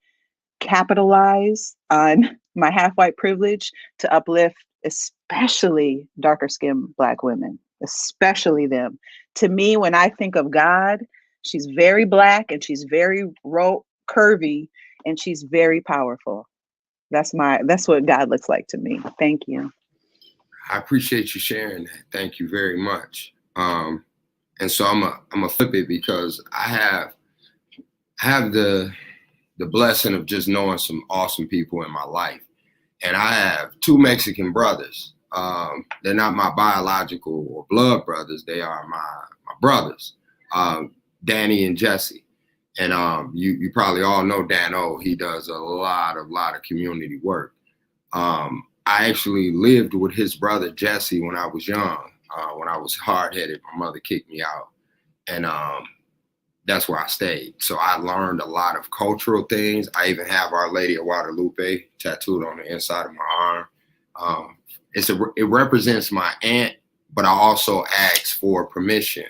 capitalize on my half-white privilege to uplift especially darker skinned Black women, especially them. To me, when I think of God, she's very Black and she's very curvy and she's very powerful. That's what God looks like to me. Thank you. I appreciate you sharing that. Thank you very much. And so I'm a flip it because I have the blessing of just knowing some awesome people in my life. And I have two Mexican brothers. They're not my biological or blood brothers. They are my brothers, Danny and Jesse. And you probably all know Dan O. He does a lot of community work. I actually lived with his brother Jesse when I was young. When I was hard-headed, my mother kicked me out. And that's where I stayed. So I learned a lot of cultural things. I even have Our Lady of Guadalupe tattooed on the inside of my arm. It represents my aunt, but I also asked for permission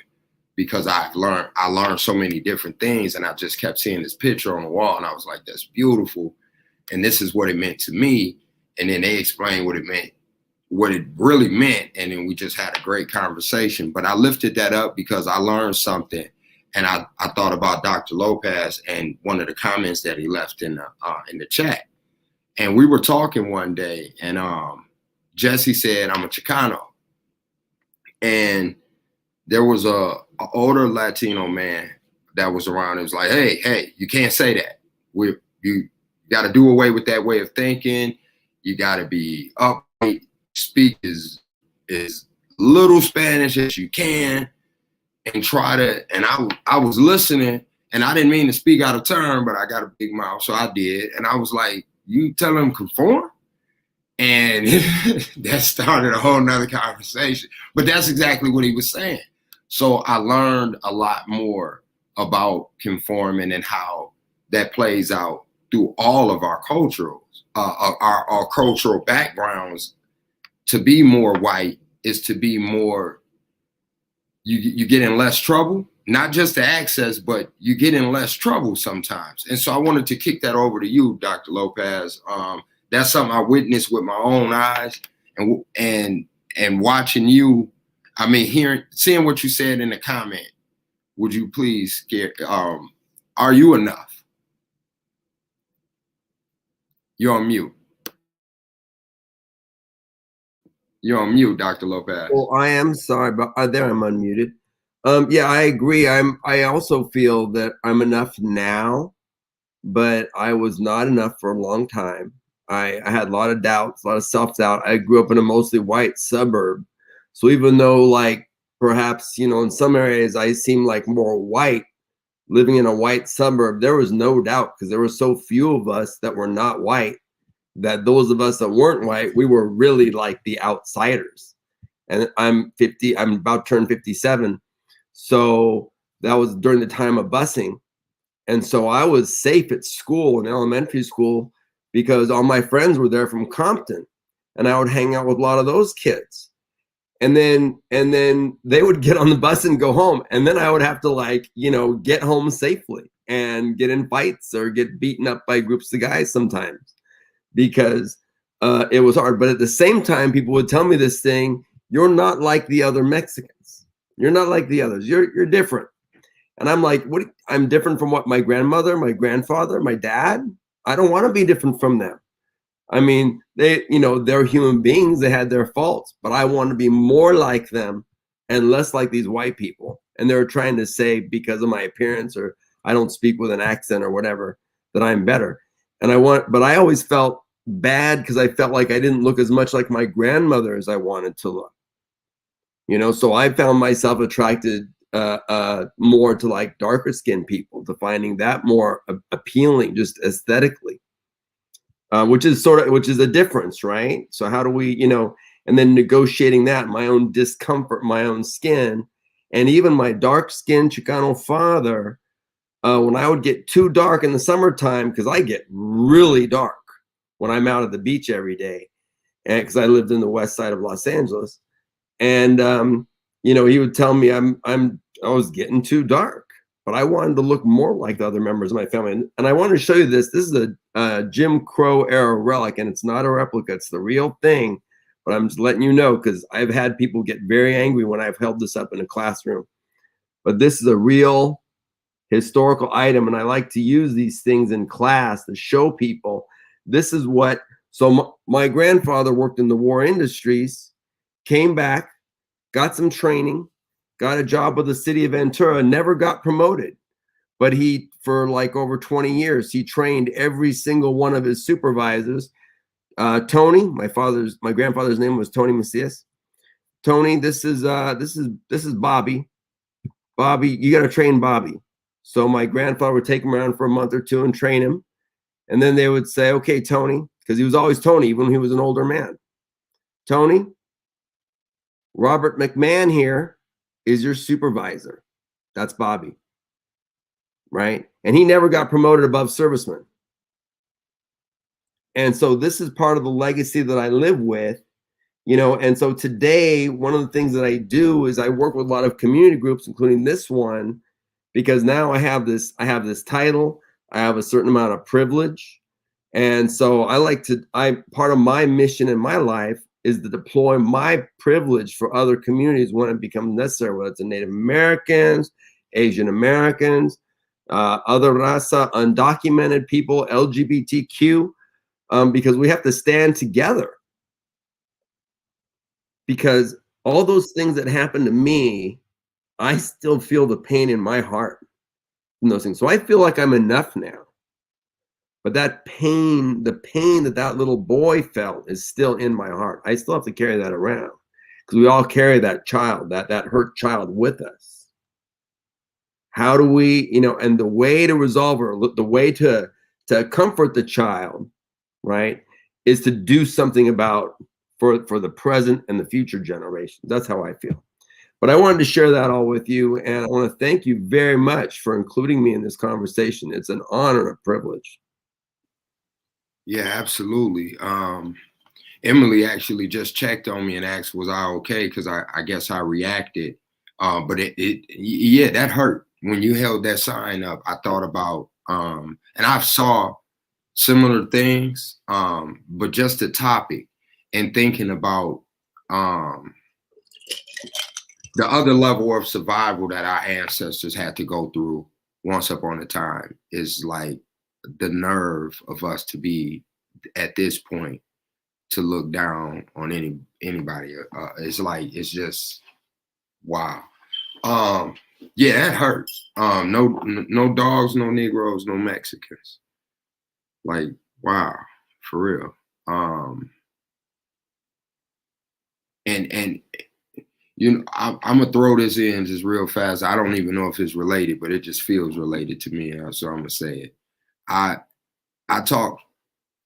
because I learned so many different things, and I just kept seeing this picture on the wall, and I was like, that's beautiful, and this is what it meant to me. And then they explained what it really meant, and then we just had a great conversation. But I lifted that up because I learned something. And I thought about Dr. Lopez and one of the comments that he left in the chat. And we were talking one day, and Jesse said, I'm a Chicano. And there was a older Latino man that was around. It was like, hey, you can't say that. You got to do away with that way of thinking. You got to be upright, speak as little Spanish as you can. And I was listening, and I didn't mean to speak out of turn, but I got a big mouth, so I did. And I was like, you tell him conform? And that started a whole nother conversation. But that's exactly what he was saying. So I learned a lot more about conforming and how that plays out through all of our our cultural backgrounds. To be more white is to be more, you get in less trouble, not just the access, but you get in less trouble sometimes. And so I wanted to kick that over to you, Dr. Lopez. That's something I witnessed with my own eyes, and watching you, I mean, seeing what you said in the comment. Would you please are you enough? You're on mute. You're on mute, Dr. Lopez. Well, I am sorry, but there I'm unmuted. Yeah, I agree. I also feel that I'm enough now, but I was not enough for a long time. I had a lot of doubts, a lot of self-doubt. I grew up in a mostly white suburb. So even though, like, perhaps, in some areas I seem like more white, living in a white suburb, there was no doubt, because there were so few of us that were not white, that those of us that weren't white, we were really like the outsiders. And I'm about to turn 57. So that was during the time of busing. And so I was safe at school, in elementary school, because all my friends were there from Compton, and I would hang out with a lot of those kids. And then they would get on the bus and go home. And then I would have to get home safely and get in fights or get beaten up by groups of guys sometimes, because it was hard. But at the same time, people would tell me this thing: you're not like the other Mexicans. You're not like the others. You're different. And I'm like, what? I'm different from what? My grandmother, my grandfather, my dad? I don't want to be different from them. I mean, they're human beings. They had their faults, but I want to be more like them and less like these white people. And they were trying to say, because of my appearance, or I don't speak with an accent or whatever, that I'm better. But I always felt bad because I felt like I didn't look as much like my grandmother as I wanted to look. You know, so I found myself attracted more to like darker skinned people, to finding that more appealing just aesthetically, which is a difference, right? So how do we, you know, and then negotiating that, my own discomfort, my own skin, and even my dark skinned Chicano father, when I would get too dark in the summertime, because I get really dark when I'm out at the beach every day, and because I lived in the west side of Los Angeles. And you know, he would tell me I was getting too dark, but I wanted to look more like the other members of my family. And I wanted to show you this. This is a Jim Crow era relic, and it's not a replica, it's the real thing. But I'm just letting you know, because I've had people get very angry when I've held this up in a classroom. But this is a real historical item, and I like to use these things in class to show people this is what. So my grandfather worked in the war industries, came back, got some training, got a job with the city of Ventura, never got promoted. But he, for like over 20 years, he trained every single one of his supervisors. Tony, my grandfather's name was Tony Macias. Tony, this is Bobby. Bobby, you got to train Bobby. So my grandfather would take him around for a month or two and train him. And then they would say, okay, Tony, because he was always Tony, even when he was an older man. Tony, Robert McMahon here is your supervisor. That's Bobby, right? And he never got promoted above serviceman. And so this is part of the legacy that I live with, you know. And so today, one of the things that I do is I work with a lot of community groups, including this one, because now I have this title, I have a certain amount of privilege. And so part of my mission in my life is to deploy my privilege for other communities when it becomes necessary, whether it's Native Americans, Asian Americans, other raza, undocumented people, LGBTQ, because we have to stand together. Because all those things that happened to me, I still feel the pain in my heart from those things. So I feel like I'm enough now. But that pain, the pain that little boy felt is still in my heart. I still have to carry that around, because we all carry that child, that hurt child with us. How do we, you know, and the way to resolve it, the way to comfort the child, right, is to do something about for the present and the future generations. That's how I feel. But I wanted to share that all with you, and I want to thank you very much for including me in this conversation. It's an honor and a privilege. Yeah, absolutely. Emily actually just checked on me and asked, was I okay? Because I guess I reacted. But yeah, that hurt. When you held that sign up, I thought about, and I saw similar things, but just the topic and thinking about the other level of survival that our ancestors had to go through once upon a time is like the nerve of us to be at this point to look down on anybody. It's just wow. Yeah, that hurts. No dogs, no Negroes, no Mexicans. Like, wow, for real. And you know, I'm gonna throw this in just real fast. I don't even know if it's related, but it just feels related to me, so I'm gonna say it. I talked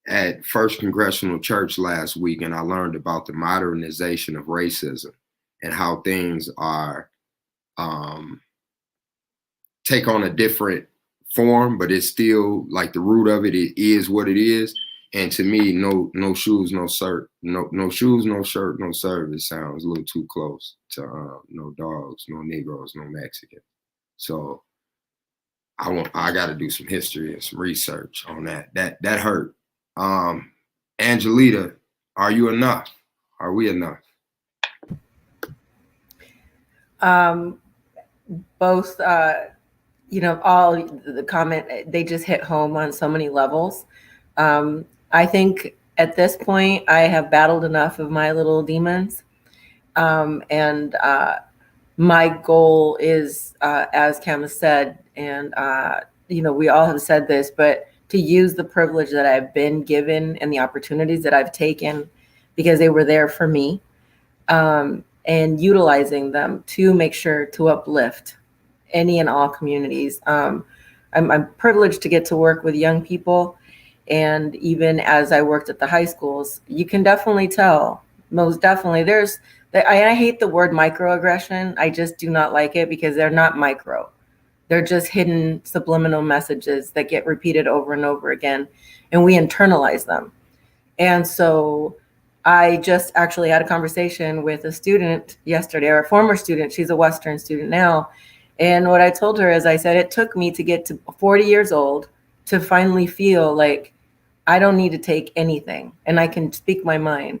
at First Congressional Church last week, and I learned about the modernization of racism and how things are take on a different form, but it's still like the root of it is what it is. And to me, no shoes, no shirt, no shoes, no shirt, no service sounds a little too close to no dogs, no Negroes, no Mexicans. So I got to do some history and some research on that. That hurt. Angelita, are you enough? Are we enough? Both, you know, all the comment, they just hit home on so many levels. I think at this point, I have battled enough of my little demons. And my goal is, as Cam said, and, you know, we all have said this, but to use the privilege that I've been given and the opportunities that I've taken because they were there for me, and utilizing them to make sure to uplift any and all communities. I'm privileged to get to work with young people. And even as I worked at the high schools, you can definitely tell, most definitely, I hate the word microaggression. I just do not like it because they're not micro. They're just hidden subliminal messages that get repeated over and over again, and we internalize them. And so I just actually had a conversation with a student yesterday, or a former student. She's a Western student now. And what I told her is, I said, it took me to get to 40 years old to finally feel like I don't need to take anything and I can speak my mind.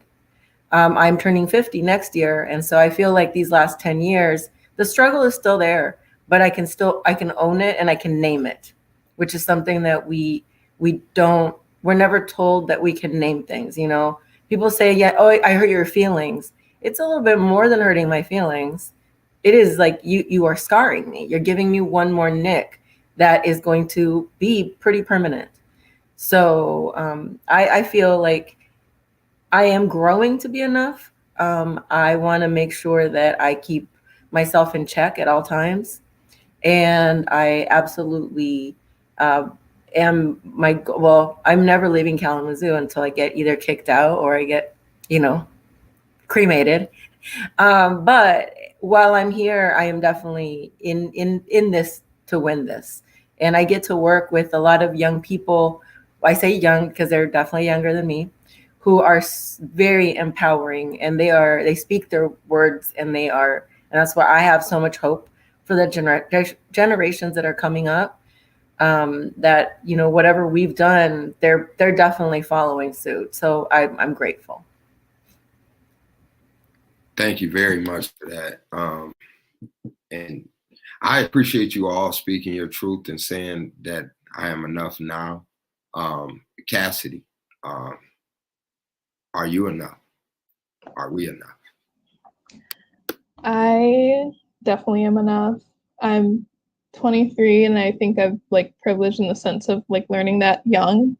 I'm turning 50 next year. And so I feel like these last 10 years, the struggle is still there, but I can own it and I can name it, which is something that we're never told that we can name things. You know, people say, yeah, oh, I hurt your feelings. It's a little bit more than hurting my feelings. It is like you are scarring me. You're giving me one more nick that is going to be pretty permanent. So I feel like I am growing to be enough. I want to make sure that I keep myself in check at all times. And I absolutely I'm never leaving Kalamazoo until I get either kicked out or I get, cremated. But while I'm here, I am definitely in this to win this. And I get to work with a lot of young people. I say young because they're definitely younger than me, who are very empowering, and they speak their words, and that's why I have so much hope for the generations that are coming up. That whatever we've done, they're definitely following suit. So I'm grateful. Thank you very much for that. And I appreciate you all speaking your truth and saying that I am enough now. Cassidy, are you enough? Are we enough? I definitely am enough. I'm 23 and I think I've privileged in the sense of learning that young.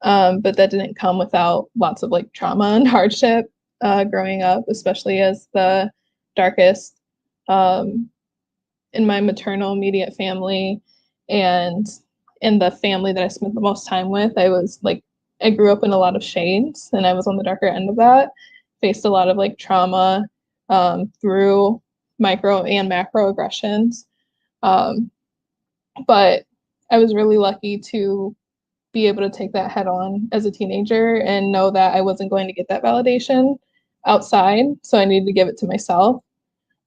But that didn't come without lots of trauma and hardship growing up, especially as the darkest in my maternal immediate family and in the family that I spent the most time with. I grew up in a lot of shades and I was on the darker end of that, faced a lot of trauma through micro and macro aggressions. But I was really lucky to be able to take that head on as a teenager and know that I wasn't going to get that validation outside. So I needed to give it to myself.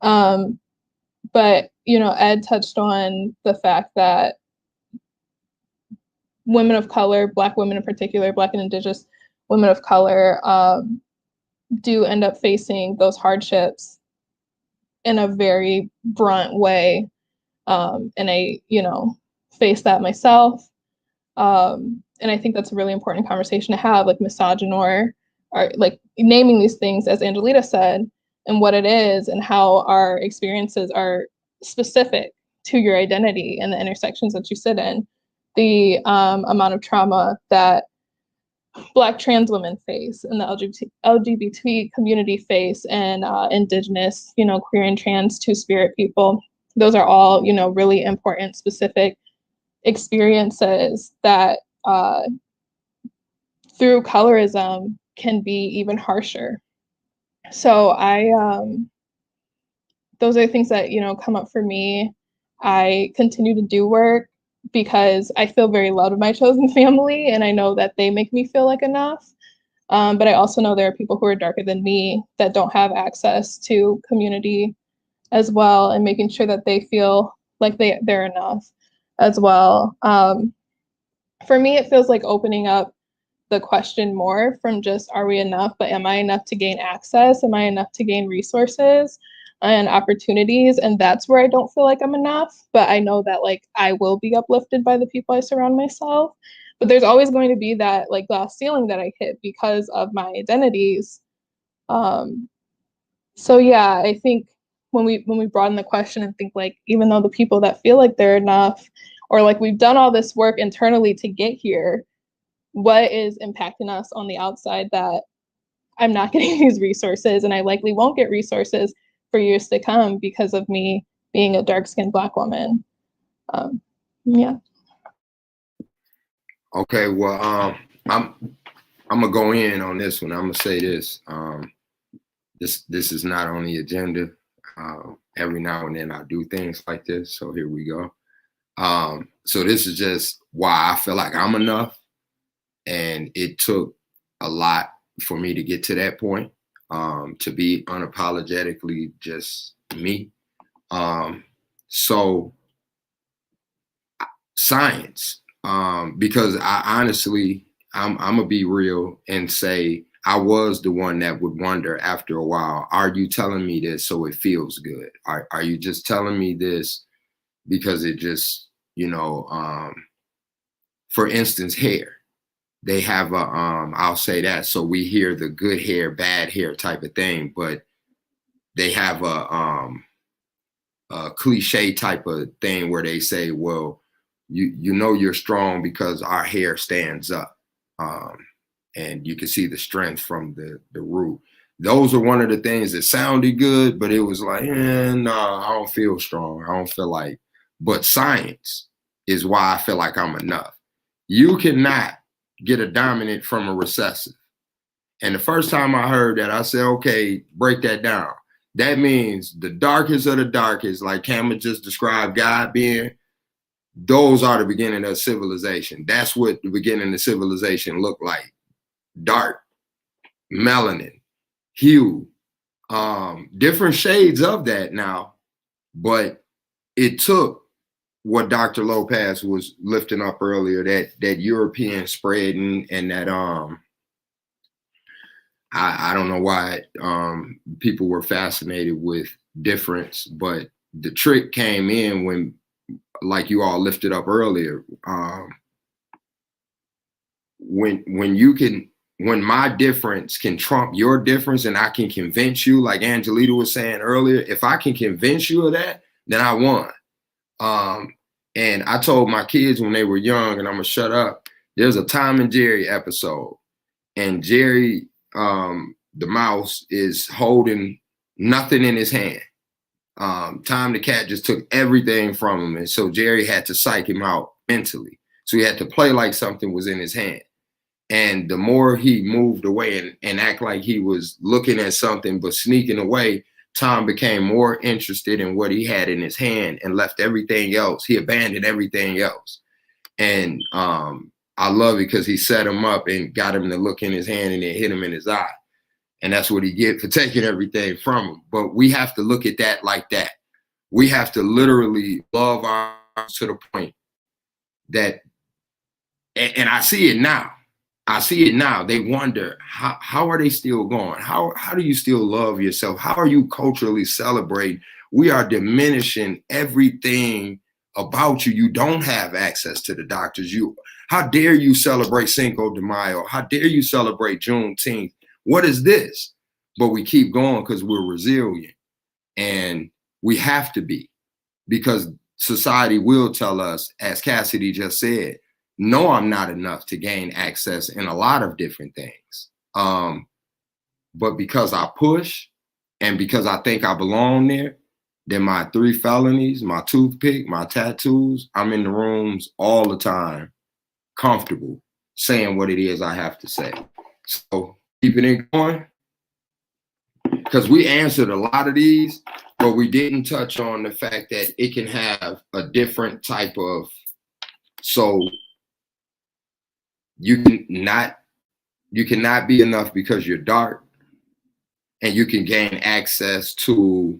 But, Ed touched on the fact that women of color, Black women in particular, Black and Indigenous women of color, do end up facing those hardships in a very blunt way. And I, face that myself. And I think that's a really important conversation to have, misogynoir, or naming these things, as Angelita said, and what it is and how our experiences are specific to your identity and the intersections that you sit in. The amount of trauma that Black trans women face and the LGBT community face, and Indigenous, queer and trans two-spirit people. Those are all, really important, specific experiences that through colorism can be even harsher. So those are things that come up for me. I continue to do work because I feel very loved by my chosen family, and I know that they make me feel like enough. But I also know there are people who are darker than me that don't have access to community as well, and making sure that they feel like they're enough as well. For me, it feels like opening up the question more from just, are we enough, but am I enough to gain access? Am I enough to gain resources and opportunities? And that's where I don't feel like I'm enough, but I know that I will be uplifted by the people I surround myself. But there's always going to be that glass ceiling that I hit because of my identities. So yeah, I think when we broaden the question and think even though the people that feel like they're enough Or like, we've done all this work internally to get here. What is impacting us on the outside that I'm not getting these resources, and I likely won't get resources for years to come because of me being a dark-skinned Black woman? Yeah. Okay, well, I'm gonna go in on this one. I'm gonna say this. This is not on the agenda. Every now and then I do things like this, so here we go. So this is just why I feel like I'm enough, and it took a lot for me to get to that point, to be unapologetically just me. So science, because I honestly, I'm gonna be real and say I was the one that would wonder after a while, are you telling me this so it feels good? Are you just telling me this because it just, you know, for instance, hair. They have a, I'll say that. So we hear the good hair, bad hair type of thing, but they have a cliche type of thing where they say, well, you know you're strong because our hair stands up, and you can see the strength from the root. Those are one of the things that sounded good, but it was like, no, I don't feel strong. I don't feel like. But science is why I feel like I'm enough. You cannot get a dominant from a recessive. And the first time I heard that, I said, okay, break that down. That means the darkest of the darkest, like Cameron just described God being, those are the beginning of civilization. That's what the beginning of civilization looked like. Dark, melanin, hue, different shades of that now, but it took what Dr. Lopez was lifting up earlier, that European spreading, and that I don't know why people were fascinated with difference, but the trick came in when, like you all lifted up earlier, when my difference can trump your difference and I can convince you, like Angelita was saying earlier, if I can convince you of that, then I won. And I told my kids when they were young, and I'm gonna shut up, there's a Tom and Jerry episode, and Jerry, the mouse, is holding nothing in his hand. Tom the cat just took everything from him, and so Jerry had to psych him out mentally. So he had to play like something was in his hand. And the more he moved away and act like he was looking at something but sneaking away, Tom became more interested in what he had in his hand and left everything else. He abandoned everything else. And I love it because he set him up and got him to look in his hand and then hit him in his eye. And that's what he get for taking everything from him. But we have to look at that like that. We have to literally love ours to the point that, and I see it now. I see it now. They wonder, how are they still going? How do you still love yourself? How are you culturally celebrating? We are diminishing everything about you. You don't have access to the doctors. How dare you celebrate Cinco de Mayo? How dare you celebrate Juneteenth? What is this? But we keep going because we're resilient, and we have to be, because society will tell us, as Cassidy just said, no, I'm not enough to gain access in a lot of different things. But because I push and because I think I belong there, then my 3 felonies, my toothpick, my tattoos, I'm in the rooms all the time, comfortable saying what it is I have to say. So keeping it going, because we answered a lot of these, but we didn't touch on the fact that it can have a different type of, so you cannot be enough because you're dark, and you can gain access to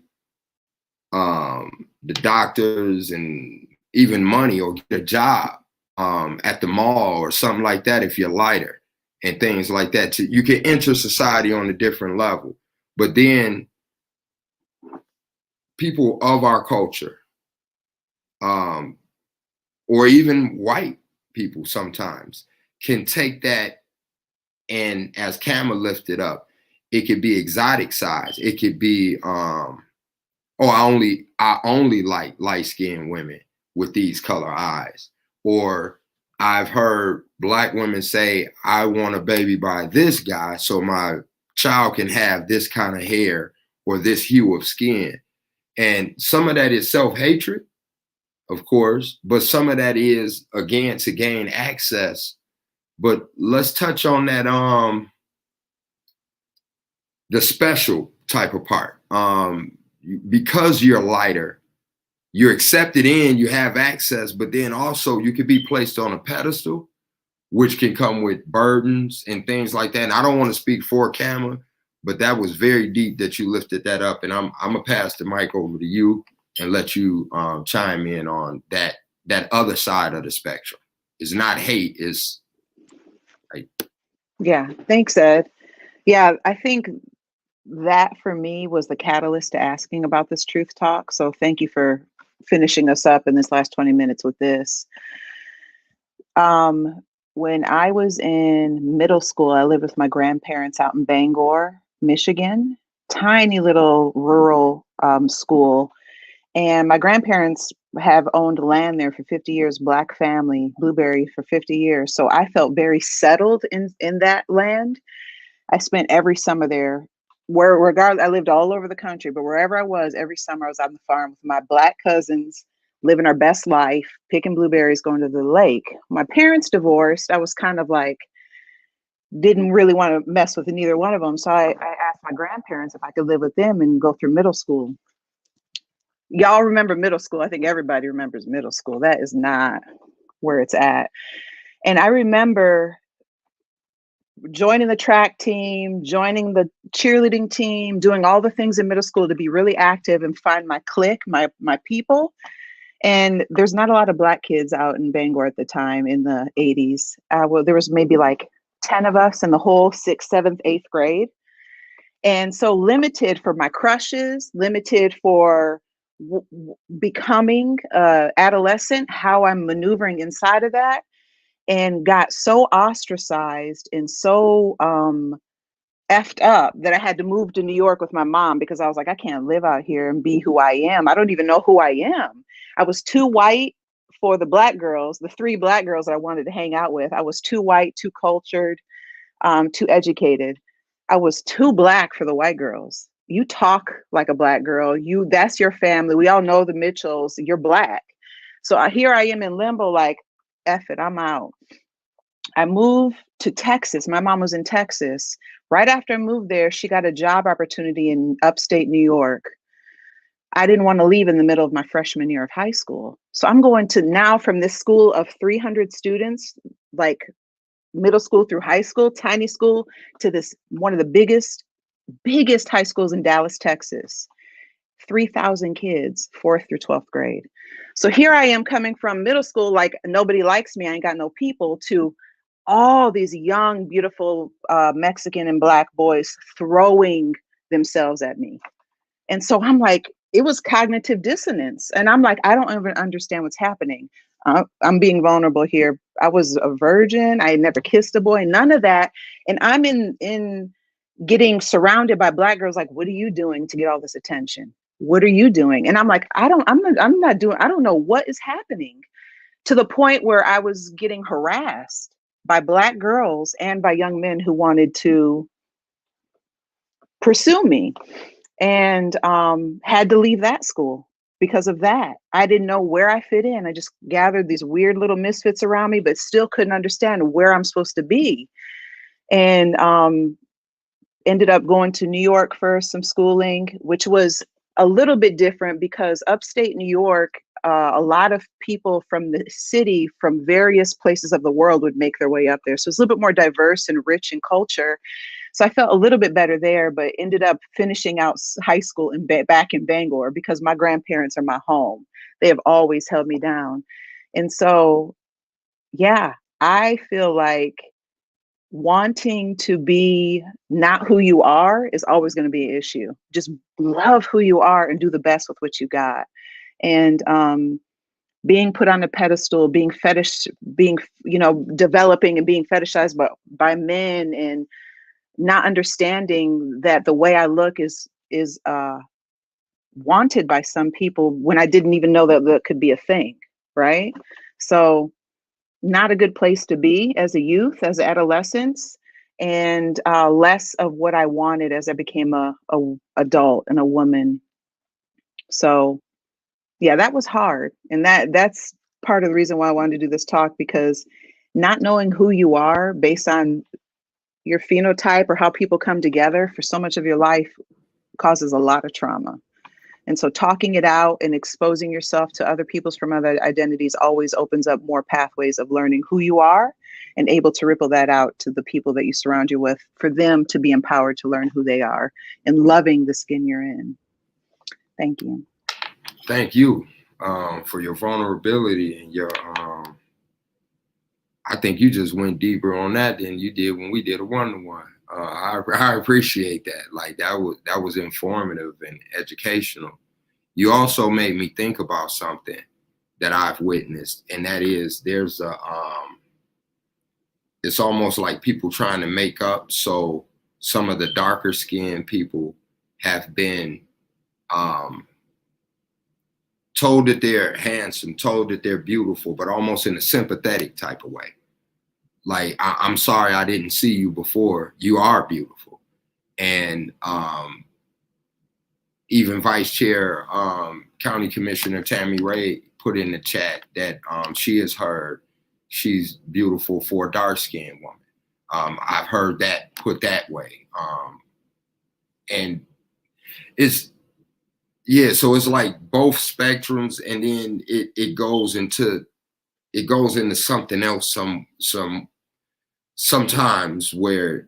the doctors and even money, or get a job at the mall or something like that if you're lighter and things like that. So you can enter society on a different level. But then people of our culture, or even white people sometimes, can take that, and as Camera lifted up, it could be exotic size. It could be, I only like light-skinned women, with these color eyes. Or I've heard Black women say, I want a baby by this guy so my child can have this kind of hair or this hue of skin. And some of that is self-hatred, of course, but some of that is, again, to gain access. But let's touch on that, the special type of part. Because you're lighter, you're accepted in, you have access, but then also you could be placed on a pedestal, which can come with burdens and things like that. And I don't want to speak for Kama, but that was very deep that you lifted that up. And I'm gonna pass the mic over to you and let you chime in on that other side of the spectrum. It's not hate, it's like. Yeah, thanks, Ed. Yeah, I think that for me was the catalyst to asking about this truth talk. So thank you for finishing us up in this last 20 minutes with this. When I was in middle school, I lived with my grandparents out in Bangor, Michigan, tiny little rural school. And my grandparents have owned land there for 50 years, Black family, Blueberry for 50 years. So I felt very settled in that land. I spent every summer there. Regardless, I lived all over the country, but wherever I was, every summer I was on the farm with my Black cousins, living our best life, picking blueberries, going to the lake. My parents divorced. I was kind of like, didn't really want to mess with neither one of them. So I asked my grandparents if I could live with them and go through middle school. Y'all remember middle school. I think everybody remembers middle school. That is not where it's at. And I remember joining the track team, joining the cheerleading team, doing all the things in middle school to be really active and find my clique, my people. And there's not a lot of Black kids out in Bangor at the time in the 80s. Well, there was maybe like 10 of us in the whole 6th, 7th, 8th grade. And so limited for my crushes, limited for becoming adolescent, how I'm maneuvering inside of that, and got so ostracized and so effed up that I had to move to New York with my mom because I was like, I can't live out here and be who I am. I don't even know who I am. I was too white for the Black girls, the 3 Black girls that I wanted to hang out with. I was too white, too cultured, too educated. I was too Black for the white girls. You talk like a Black girl. That's your family. We all know the Mitchells. You're Black. So here I am in limbo, like, F it, I'm out. I moved to Texas. My mom was in Texas. Right after I moved there, she got a job opportunity in upstate New York. I didn't want to leave in the middle of my freshman year of high school. So I'm going to now from this school of 300 students, like middle school through high school, tiny school, to this one of the biggest high schools in Dallas, Texas. 3,000 kids, 4th through 12th grade. So here I am coming from middle school, like nobody likes me, I ain't got no people, to all these young, beautiful Mexican and Black boys throwing themselves at me. And so I'm like, it was cognitive dissonance. And I'm like, I don't even understand what's happening. I'm being vulnerable here. I was a virgin. I had never kissed a boy, none of that. And I'm in getting surrounded by Black girls. Like, what are you doing to get all this attention? What are you doing? And I'm like, I don't know what is happening, to the point where I was getting harassed by Black girls and by young men who wanted to pursue me, and had to leave that school because of that. I didn't know where I fit in. I just gathered these weird little misfits around me, but still couldn't understand where I'm supposed to be. And ended up going to New York for some schooling, which was a little bit different because upstate New York, a lot of people from the city from various places of the world would make their way up there. So it's a little bit more diverse and rich in culture. So I felt a little bit better there, but ended up finishing out high school back in Bangor because my grandparents are my home. They have always held me down. And so, yeah, I feel like wanting to be not who you are is always going to be an issue. Just love who you are and do the best with what you got. And being put on a pedestal, being developing and being fetishized by men, and not understanding that the way I look is wanted by some people when I didn't even know that could be a thing. right? So not a good place to be as a youth, as adolescence, and less of what I wanted as I became a adult and a woman. So yeah, that was hard. And that's part of the reason why I wanted to do this talk, because not knowing who you are based on your phenotype or how people come together for so much of your life causes a lot of trauma. And so talking it out and exposing yourself to other people's from other identities always opens up more pathways of learning who you are and able to ripple that out to the people that you surround you with, for them to be empowered to learn who they are and loving the skin you're in. Thank you. Thank you for your vulnerability and your, I think you just went deeper on that than you did when we did a one-to-one. I appreciate that. Like that was informative and educational. You also made me think about something that I've witnessed, and that is there's a, it's almost like people trying to make up. So some of the darker skinned people have been told that they're handsome, told that they're beautiful, but almost in a sympathetic type of way. Like, I'm sorry I didn't see you before. You are beautiful. And even Vice Chair, County Commissioner Tammy Ray put in the chat that she has heard she's beautiful for a dark-skinned woman. I've heard that put that way. And it's, yeah, so it's like both spectrums, and then it goes into something else sometimes where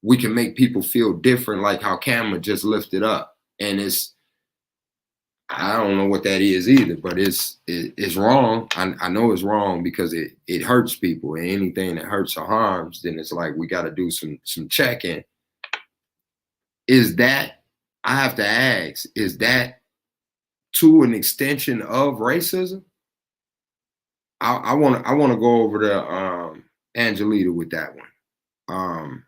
we can make people feel different, like how Kama just lifted up. And I don't know what that is either, but it's wrong. I know it's wrong because it hurts people, and anything that hurts or harms, then it's like we got to do some checking. Is that, I have to ask, is that to an extension of racism? I want to go over to Angelita with that one.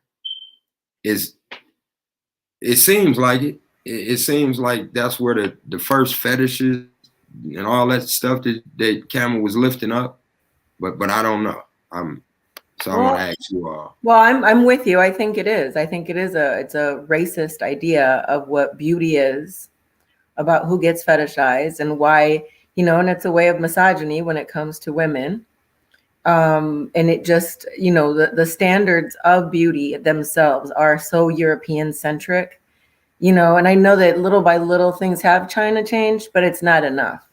It seems like it. It seems like that's where the first fetishes and all that stuff that Cameron was lifting up, but I don't know. So I want to ask you all. Well, I'm with you. I think it is. I think it's a racist idea of what beauty is, about who gets fetishized and why, and it's a way of misogyny when it comes to women. And it just, the standards of beauty themselves are so European centric, and I know that little by little things have China changed, but it's not enough.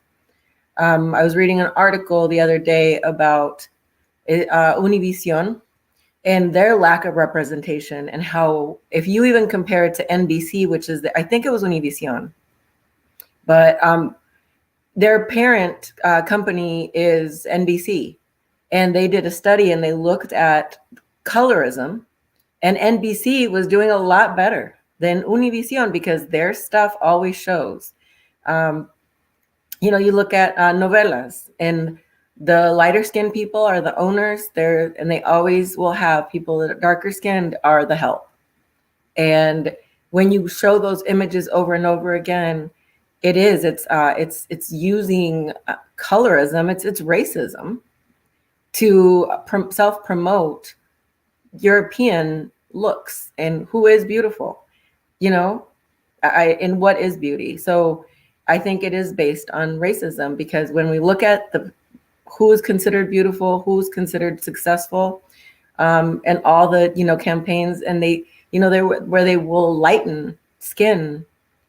I was reading an article the other day about Univision and their lack of representation, and how, if you even compare it to NBC, which is I think it was Univision, but their parent company is NBC, and they did a study and they looked at colorism, and NBC was doing a lot better than Univision because their stuff always shows. You look at novelas, and the lighter skinned people are the owners there, and they always will have people that are darker skinned are the help. And when you show those images over and over again, it's using colorism, it's racism to self-promote European looks and who is beautiful, and what is beauty. So I think it is based on racism, because when we look at who is considered beautiful, who's considered successful, and all the campaigns, and they where they will lighten skin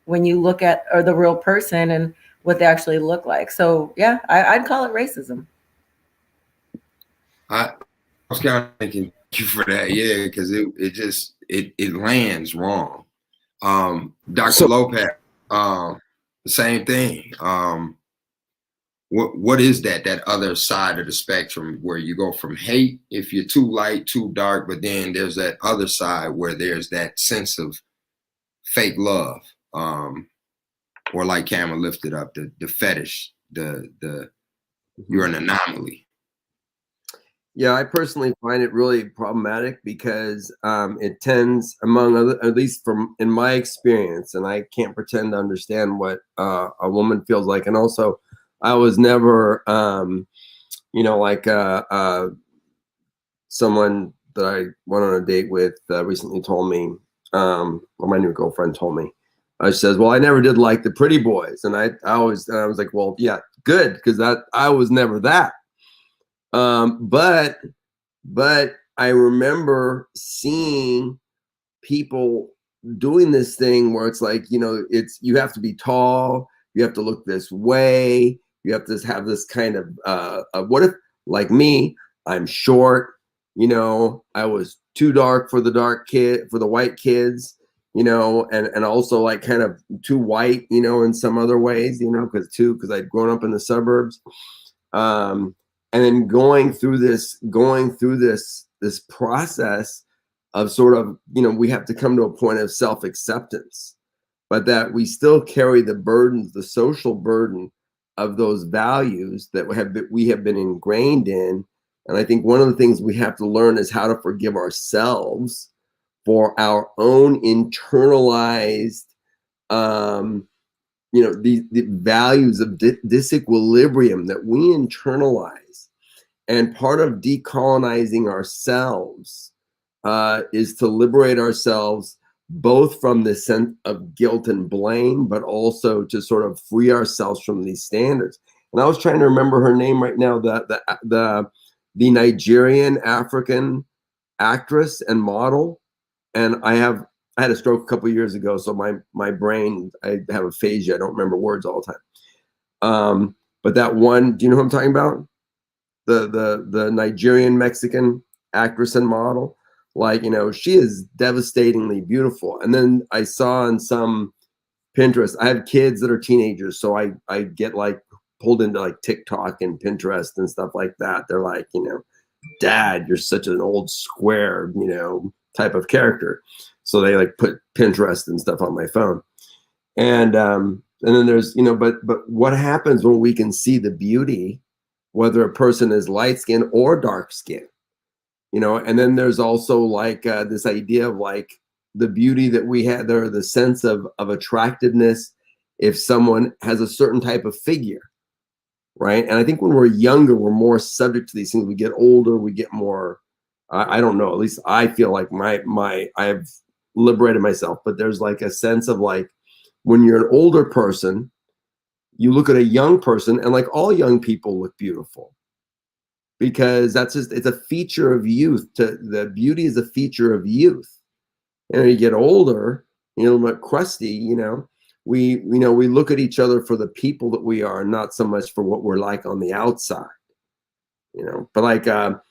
when you look at the real person and what they actually look like. So yeah, I'd call it racism. I was kind of thinking thank you for that, yeah, because it lands wrong. Dr. Lopez, same thing. What is that other side of the spectrum where you go from hate if you're too light, too dark, but then there's that other side where there's that sense of fake love, or like Cameron lifted up, the fetish, you're an anomaly. Yeah, I personally find it really problematic because it tends, among other, at least in my experience, and I can't pretend to understand what a woman feels like. And also, I was never, you know, like someone that I went on a date with recently told me, or my new girlfriend told me, she says, well, I never did like the pretty boys. And I was like, well, yeah, good. Because I was never that. But I remember seeing people doing this thing where it's like, you know, you have to be tall, you have to look this way, you have to have this kind of what if, like me, I'm short, you know, I was too dark for the white kids, you know, and also like kind of too white, you know, in some other ways, you know, because I'd grown up in the suburbs. And then going through this process of sort of, you know, we have to come to a point of self-acceptance, but that we still carry the burdens, the social burden of those values that we have been ingrained in. And I think one of the things we have to learn is how to forgive ourselves for our own internalized, you know, the values of disequilibrium that we internalize. And part of decolonizing ourselves is to liberate ourselves both from the sense of guilt and blame, but also to sort of free ourselves from these standards. And I was trying to remember her name right now, the Nigerian African actress and model. And I had a stroke a couple of years ago, so my brain, I have aphasia. I don't remember words all the time. But that one, do you know who I'm talking about? The Nigerian Mexican actress and model, like, you know, she is devastatingly beautiful. And then I saw on some Pinterest, I have kids that are teenagers, so I get like pulled into like TikTok and Pinterest and stuff like that. They're like, you know, Dad, you're such an old square, you know, type of character. So they like put Pinterest and stuff on my phone. And then there's, you know, but what happens when we can see the beauty, whether a person is light skinned or dark skinned, you know? And then there's also like this idea of like the beauty that we have there, the sense of attractiveness if someone has a certain type of figure, right? And I think when we're younger, we're more subject to these things. We get older, we get more, I don't know, at least I feel like I've liberated myself, but there's like a sense of like, when you're an older person, you look at a young person and like all young people look beautiful because that's just, it's a feature of youth. The beauty is a feature of youth. And when you get older, you know, but crusty, you know, we look at each other for the people that we are, not so much for what we're like on the outside, you know. But like the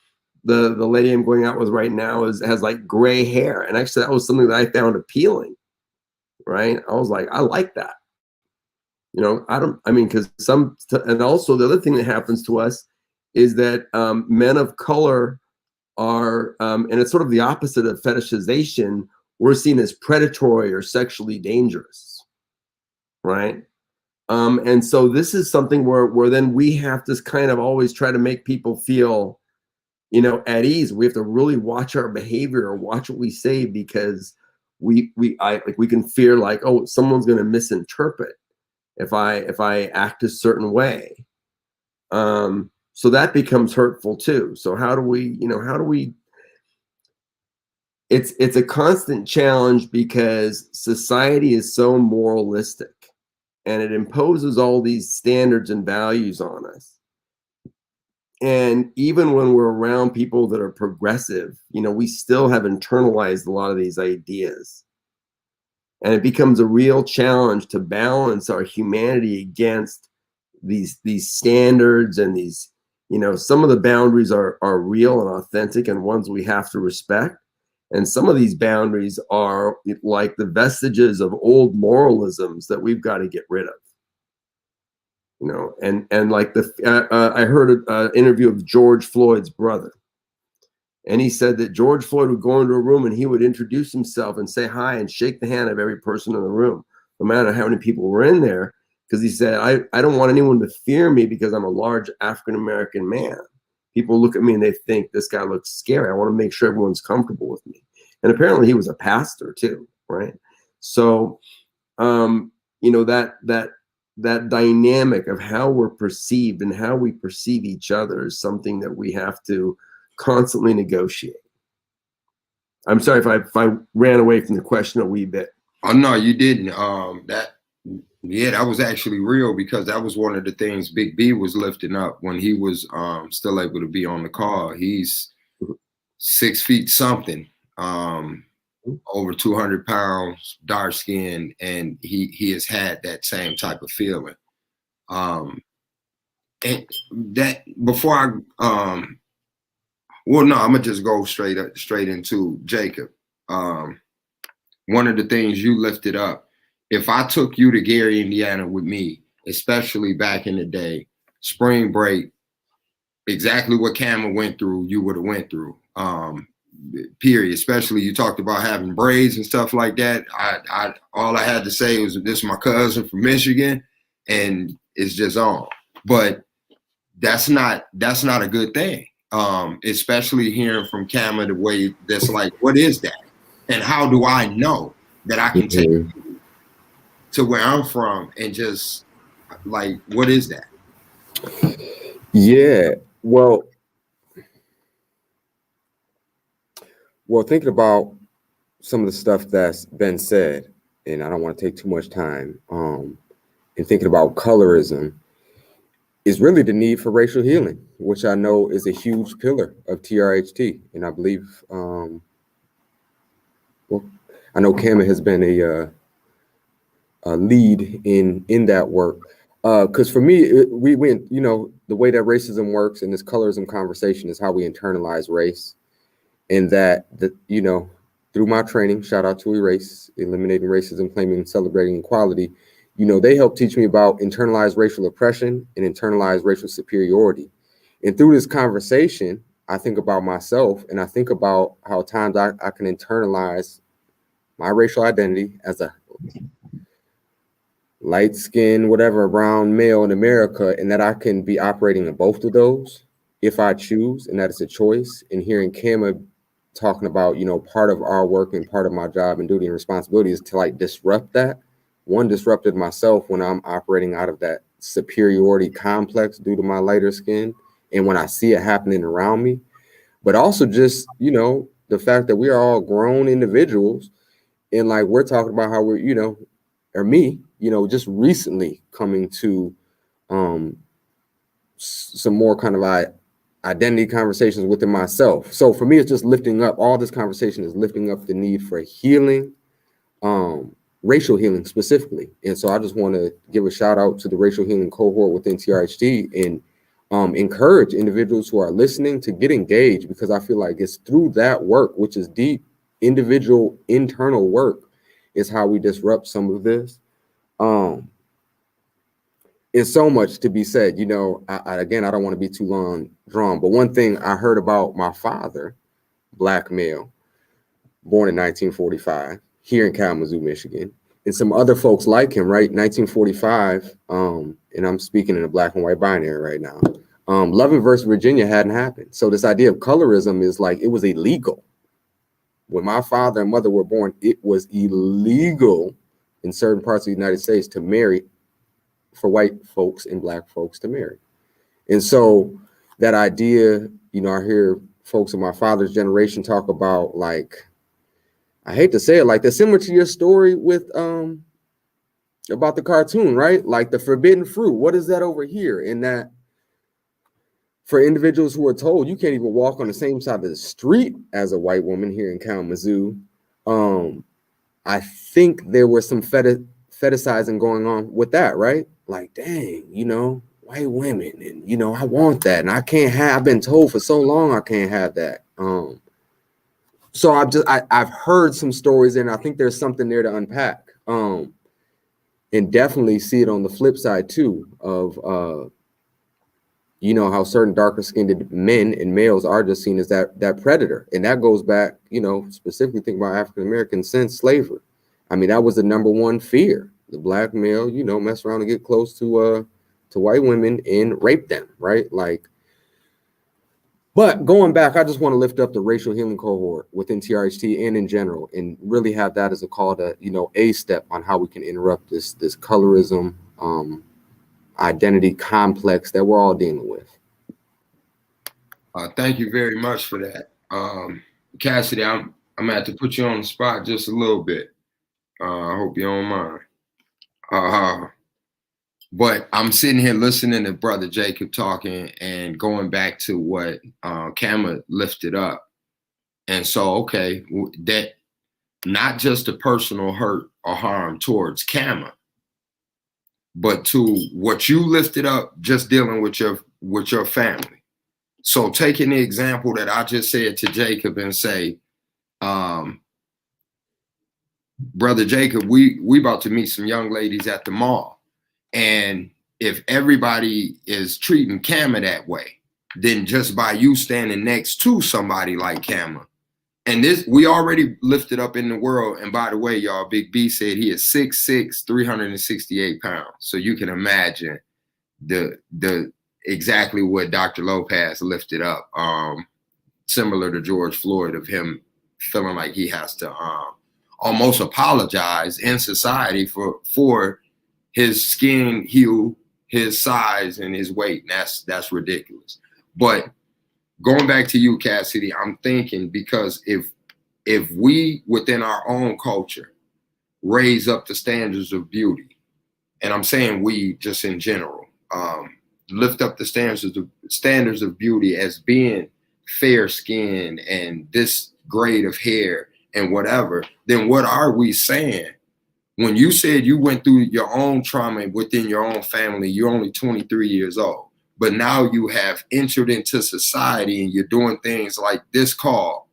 lady I'm going out with right now has like gray hair, and actually that was something that I found appealing, right? I was like, I like that. You know, because and also the other thing that happens to us is that men of color are, and it's sort of the opposite of fetishization, we're seen as predatory or sexually dangerous, right? And so this is something where then we have to kind of always try to make people feel, you know, at ease. We have to really watch our behavior or watch what we say because we can fear like, oh, someone's going to misinterpret if I act a certain way. So that becomes hurtful too. So how do we it's a constant challenge because society is so moralistic and it imposes all these standards and values on us. And even when we're around people that are progressive, you know, we still have internalized a lot of these ideas. And it becomes a real challenge to balance our humanity against these standards and these, you know, some of the boundaries are real and authentic and ones we have to respect. And some of these boundaries are like the vestiges of old moralisms that we've got to get rid of. You know, and like I heard an interview of George Floyd's brother. And he said that George Floyd would go into a room and he would introduce himself and say hi and shake the hand of every person in the room, no matter how many people were in there. Because he said, I don't want anyone to fear me because I'm a large African-American man. People look at me and they think this guy looks scary. I want to make sure everyone's comfortable with me. And apparently he was a pastor too, right? So, you know, that that dynamic of how we're perceived and how we perceive each other is something that we have to constantly negotiate. I'm sorry if I ran away from the question a wee bit. Oh no, you didn't. That was actually real, because that was one of the things Big B was lifting up when he was still able to be on the call. He's 6 feet something, over 200 pounds, dark skinned, and he has had that same type of feeling. And that before well, no, I'm gonna just go straight into Jacob. One of the things you lifted up, if I took you to Gary, Indiana with me, especially back in the day, spring break, exactly what Cameron went through, you would have went through. Period. Especially you talked about having braids and stuff like that. I all I had to say was, this is my cousin from Michigan, and it's just on. But that's not a good thing. Especially hearing from Cameron the way that's like, what is that? And how do I know that I can take you to where I'm from and just like, what is that? Yeah, well, thinking about some of the stuff that's been said, and I don't want to take too much time, and thinking about colorism is really the need for racial healing, which I know is a huge pillar of TRHT. And I believe, I know Cameron has been a lead in that work. Because for me, we went, the way that racism works in this colorism conversation is how we internalize race. And that, through my training, shout out to Erase, Eliminating Racism, Claiming and Celebrating Equality, they helped teach me about internalized racial oppression and internalized racial superiority. And through this conversation, I think about myself, and I think about how times I can internalize my racial identity as a light skinned, whatever, brown male in America, and that I can be operating in both of those if I choose, and that it's a choice. And hearing Kama talking about, part of our work and part of my job and duty and responsibility is to like disrupt that. One, disrupted myself when I'm operating out of that superiority complex due to my lighter skin, and when I see it happening around me. But also just, the fact that we are all grown individuals, and like we're talking about how we're, or me, just recently coming to some more kind of identity conversations within myself. So for me, it's just lifting up, all this conversation is lifting up the need for healing, racial healing specifically. And so I just want to give a shout out to the racial healing cohort within TRHT and encourage individuals who are listening to get engaged, because I feel like it's through that work, which is deep individual internal work, is how we disrupt some of this. It's so much to be said, again, I don't want to be too long drawn, but one thing I heard about my father, Black male, born in 1945, here in Kalamazoo, Michigan, and some other folks like him, right? 1945, and I'm speaking in a Black and white binary right now. Loving versus Virginia hadn't happened. So this idea of colorism is like, it was illegal. When my father and mother were born, it was illegal in certain parts of the United States to marry, for white folks and Black folks to marry. And so that idea, I hear folks of my father's generation talk about, like, I hate to say it like that, similar to your story with about the cartoon, right? Like the forbidden fruit. What is that over here? And that for individuals who are told you can't even walk on the same side of the street as a white woman here in Kalamazoo, I think there was some fetishizing going on with that, right? Like, dang, white women, and I want that, and I can't have. I've been told for so long I can't have that. So I've heard some stories, and I think there's something there to unpack. And definitely see it on the flip side too of how certain darker skinned men and males are just seen as that predator, and that goes back, specifically think about African Americans since slavery. I mean, that was the number one fear. The Black male, mess around and get close to white women and rape them, right? Like, but going back, I just want to lift up the racial healing cohort within TRHT and in general, and really have that as a call to, a step on how we can interrupt this colorism, identity complex that we're all dealing with. Thank you very much for that. Cassidy, I'm gonna have to put you on the spot just a little bit. I hope you don't mind. But I'm sitting here listening to Brother Jacob talking and going back to what Kama lifted up. And so, okay, that not just a personal hurt or harm towards Kama, but to what you lifted up, just dealing with your family. So taking the example that I just said to Jacob and say, Brother Jacob, we about to meet some young ladies at the mall. And if everybody is treating Kama that way, then just by you standing next to somebody like Kama, and this we already lifted up in the world. And by the way, y'all, Big B said he is 6'6", 368 pounds. So you can imagine the exactly what Dr. Lopez lifted up, similar to George Floyd, of him feeling like he has to almost apologize in society for his skin hue, his size, and his weight. And that's ridiculous. But going back to you, Cassidy, I'm thinking, because if we within our own culture raise up the standards of beauty, and I'm saying we just in general, lift up the standards of beauty as being fair skin and this grade of hair and whatever, then what are we saying? When you said you went through your own trauma within your own family, you're only 23 years old, but now you have entered into society and you're doing things like this call.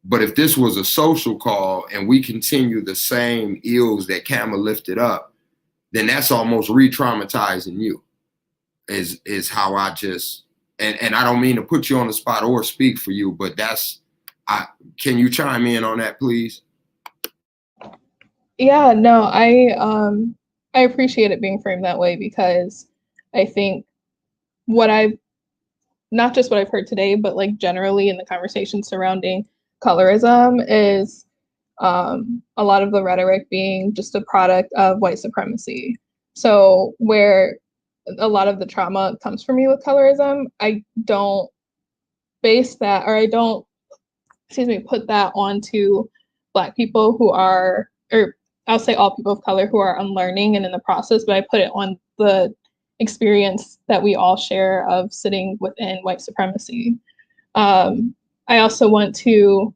But if this was a social call and we continue the same ills that Kama lifted up, then that's almost re-traumatizing you, is how I just, and I don't mean to put you on the spot or speak for you, but can you chime in on that, please? Yeah, no, I appreciate it being framed that way, because I think not just what I've heard today, but like generally in the conversation surrounding colorism is a lot of the rhetoric being just a product of white supremacy. So where a lot of the trauma comes from me with colorism, I don't base that, or I don't, put that onto Black people who are, or I'll say all people of color who are unlearning and in the process, but I put it on the experience that we all share of sitting within white supremacy. I also want to,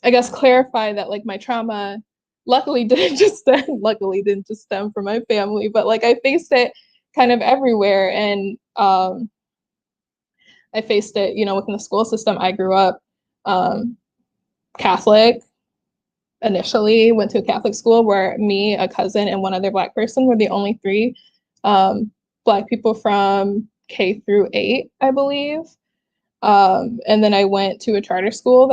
I guess, clarify that like my trauma luckily didn't just stem from my family, but like I faced it kind of everywhere. And I faced it, within the school system. I grew up Catholic. Initially went to a Catholic school where me, a cousin, and one other Black person were the only three Black people from K through 8, I believe. And then I went to a charter school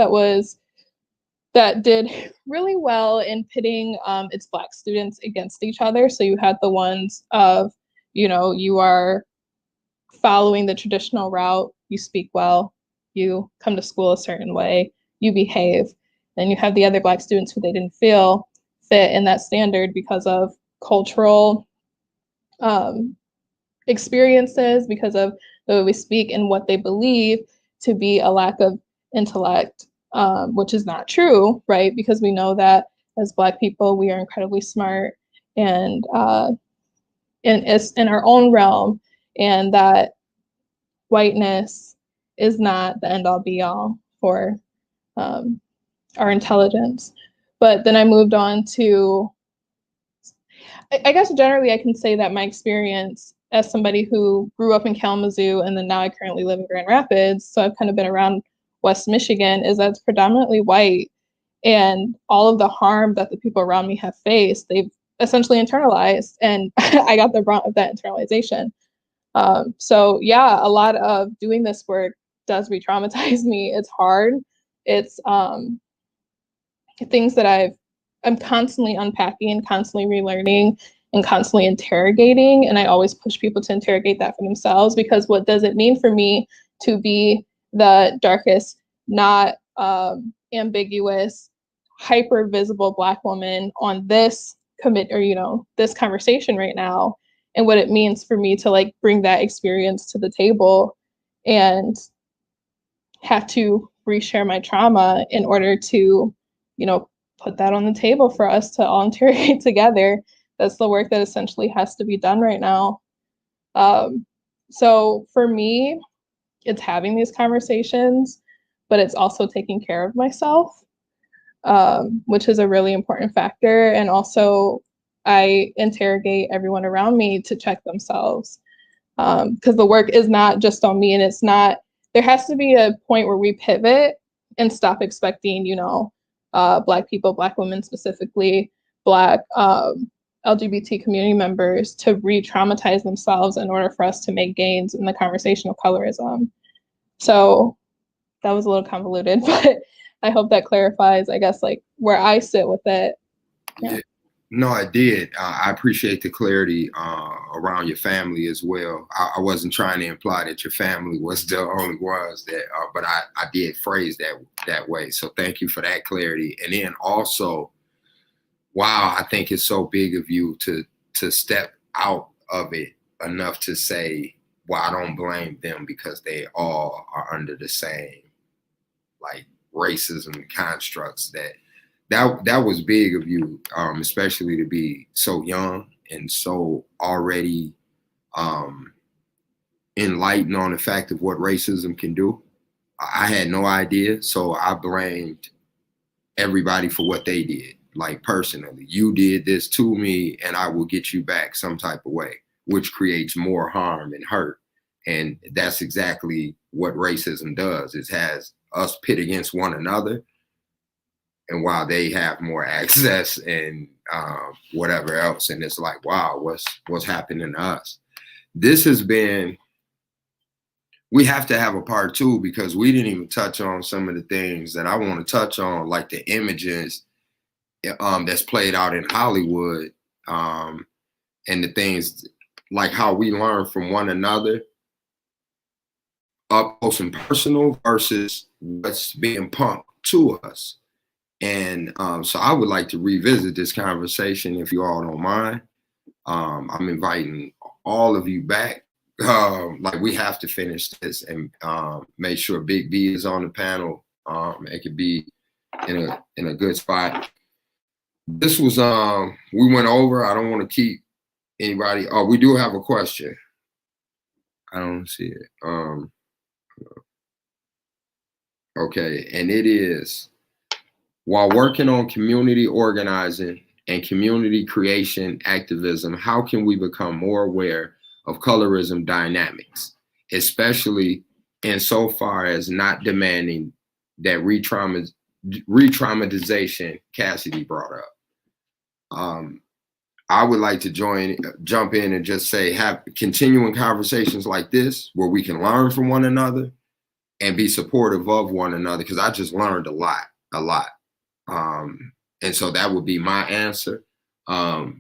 that did really well in pitting its Black students against each other. So you had the ones of, you are following the traditional route, you speak well, you come to school a certain way, you behave. And you have the other Black students who they didn't feel fit in that standard because of cultural experiences, because of the way we speak and what they believe to be a lack of intellect, which is not true, right? Because we know that as Black people, we are incredibly smart and in our own realm, and that whiteness is not the end all be all for our intelligence. But then I moved on to, I guess generally I can say that my experience as somebody who grew up in Kalamazoo and then now I currently live in Grand Rapids, so I've kind of been around West Michigan, is that it's predominantly white, and all of the harm that the people around me have faced, they've essentially internalized, and I got the brunt of that internalization. So yeah, a lot of doing this work does re-traumatize me. It's hard. It's things that I'm constantly unpacking and constantly relearning and constantly interrogating. And I always push people to interrogate that for themselves, because what does it mean for me to be the darkest, not ambiguous, hyper visible Black woman on this commit or, you know, this conversation right now and what it means for me to like bring that experience to the table and have to reshare my trauma in order to, you know, put that on the table for us to all interrogate together. That's the work that essentially has to be done right now. So for me, it's having these conversations, but it's also taking care of myself, which is a really important factor. And also, I interrogate everyone around me to check themselves, because the work is not just on me, and it's not. There has to be a point where we pivot and stop expecting, you know, Black people, Black women specifically, Black LGBT community members to re-traumatize themselves in order for us to make gains in the conversation of colorism. So that was a little convoluted, but I hope that clarifies, I guess, like where I sit with it. Yeah. No, I did. I appreciate the clarity around your family as well. I wasn't trying to imply that your family was the only ones that, but I did phrase that way. So thank you for that clarity. And then also, wow, I think it's so big of you to step out of it enough to say, well, I don't blame them because they all are under the same like racism constructs. That was big of you, especially to be so young and so already enlightened on the fact of what racism can do. I had no idea, so I blamed everybody for what they did. Like personally, you did this to me and I will get you back some type of way, which creates more harm and hurt. And that's exactly what racism does. It has us pit against one another. And while they have more access and whatever else, and it's like, wow, what's happening to us? This has been, we have to have a part two because we didn't even touch on some of the things that I want to touch on, like the images that's played out in Hollywood, and the things like how we learn from one another up close and personal versus what's being pumped to us. And so I would like to revisit this conversation if you all don't mind. I'm inviting all of you back. Like we have to finish this and make sure Big B is on the panel. It could be in a good spot. This was we went over. I don't want to keep anybody. Oh, we do have a question. I don't see it. Okay, and it is, while working on community organizing and community creation activism, how can we become more aware of colorism dynamics, especially insofar as not demanding that re-traumatization Cassidy brought up? I would like to jump in and just say, have continuing conversations like this where we can learn from one another and be supportive of one another, because I just learned a lot. And so that would be my answer. Kama,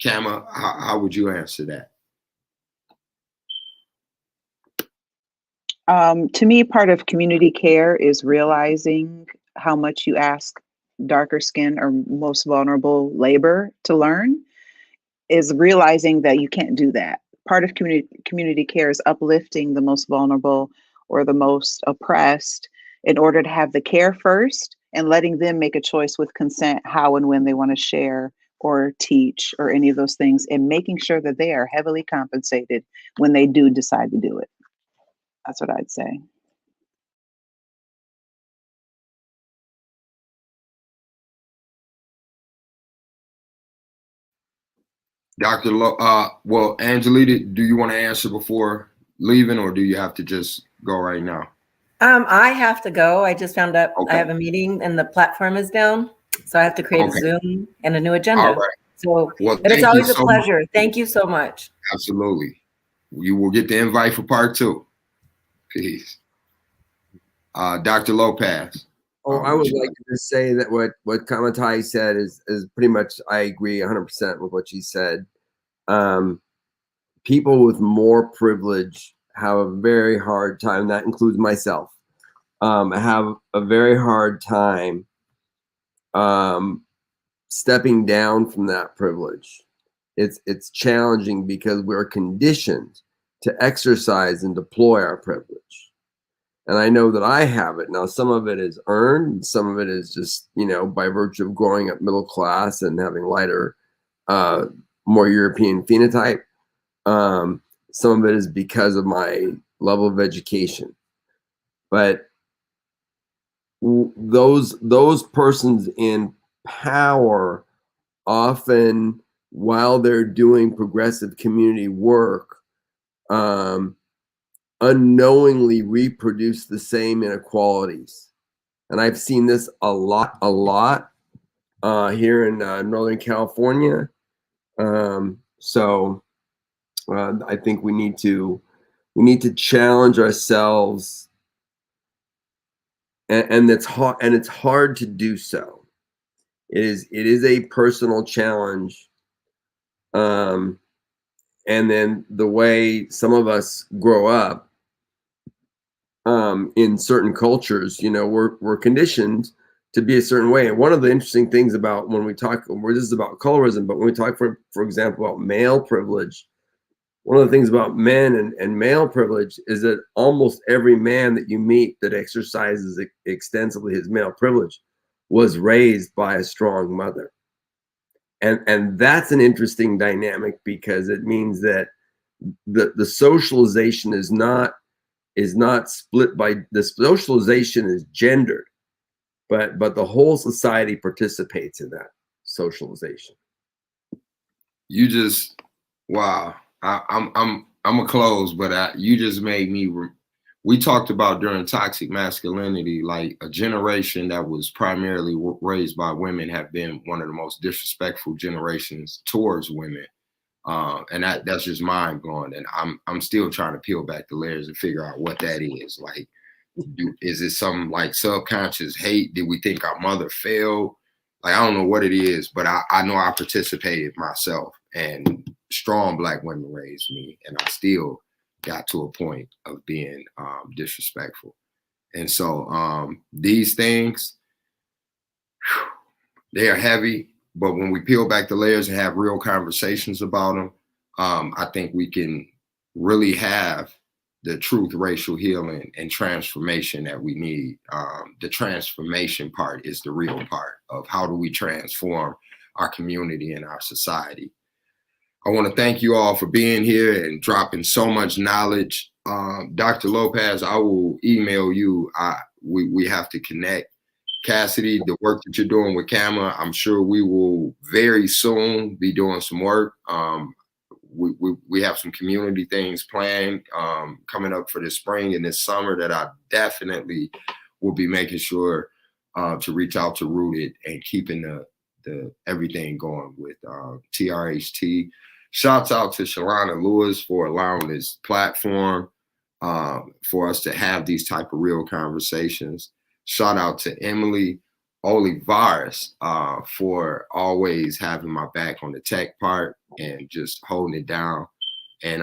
how would you answer that? To me, part of community care is realizing how much you ask darker skin or most vulnerable labor to learn, is realizing that you can't do that. Part of community care is uplifting the most vulnerable or the most oppressed in order to have the care first and letting them make a choice with consent how and when they want to share or teach or any of those things, and making sure that they are heavily compensated when they do decide to do it. That's what I'd say. Dr. Well, Angelita, do you want to answer before leaving, or do you have to just go right now? I have to go. I just found out Okay. I have a meeting and the platform is down. So I have to create a Zoom and a new agenda. All right. So, well, but it's always a pleasure. Thank you so much. Absolutely. You will get the invite for part 2. Peace. Dr. Lopez. Oh, I would like to just say that what Kamatai said is pretty much, I agree 100% with what she said. People with more privilege have a very hard time, that includes myself, have a very hard time stepping down from that privilege. It's challenging because we're conditioned to exercise and deploy our privilege. And I know that I have it. Now, some of it is earned, and some of it is just, by virtue of growing up middle class and having lighter, more European phenotype. Some of it is because of my level of education. But those persons in power often, while they're doing progressive community work, unknowingly reproduce the same inequalities. And I've seen this a lot here in Northern California. So I think we need to challenge ourselves, and it's hard to do so. It is a personal challenge. And then the way some of us grow up in certain cultures, we're conditioned to be a certain way. And one of the interesting things about when we talk, this is about colorism, but when we talk, for example, about male privilege, one of the things about men and male privilege is that almost every man that you meet that exercises extensively his male privilege was raised by a strong mother. And that's an interesting dynamic, because it means that the socialization is not split by, the socialization is gendered, but the whole society participates in that socialization. You just, wow. I'm a close, but you just made me. We talked about during toxic masculinity, like a generation that was primarily raised by women have been one of the most disrespectful generations towards women. And that's just mind blowing. And I'm still trying to peel back the layers and figure out what that is. Like, is it some like subconscious hate? Did we think our mother failed? Like, I don't know what it is, but I know I participated myself, and strong Black women raised me, and I still got to a point of being disrespectful. And so these things, they are heavy, but when we peel back the layers and have real conversations about them, I think we can really have the truth, racial healing, and transformation that we need. The transformation part is the real part of how do we transform our community and our society. I want to thank you all for being here and dropping so much knowledge. Dr. Lopez, I will email you. We have to connect. Cassidy, the work that you're doing with Kama, I'm sure we will very soon be doing some work. We have some community things planned coming up for this spring and this summer that I definitely will be making sure to reach out to Rooted and keeping the everything going with TRHT. Shouts out to Shalana Lewis for allowing this platform for us to have these type of real conversations. Shout out to Emily Olivares for always having my back on the tech part and just holding it down. And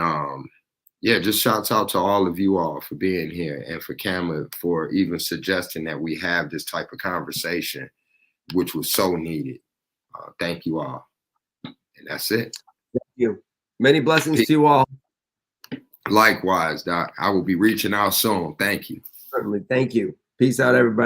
yeah, just shouts out to all of you all for being here, and for Kama for even suggesting that we have this type of conversation, which was so needed. Thank you all. And that's it. Thank you. Many blessings to you all. Likewise, Doc. I will be reaching out soon. Thank you. Certainly. Thank you. Peace out, everybody.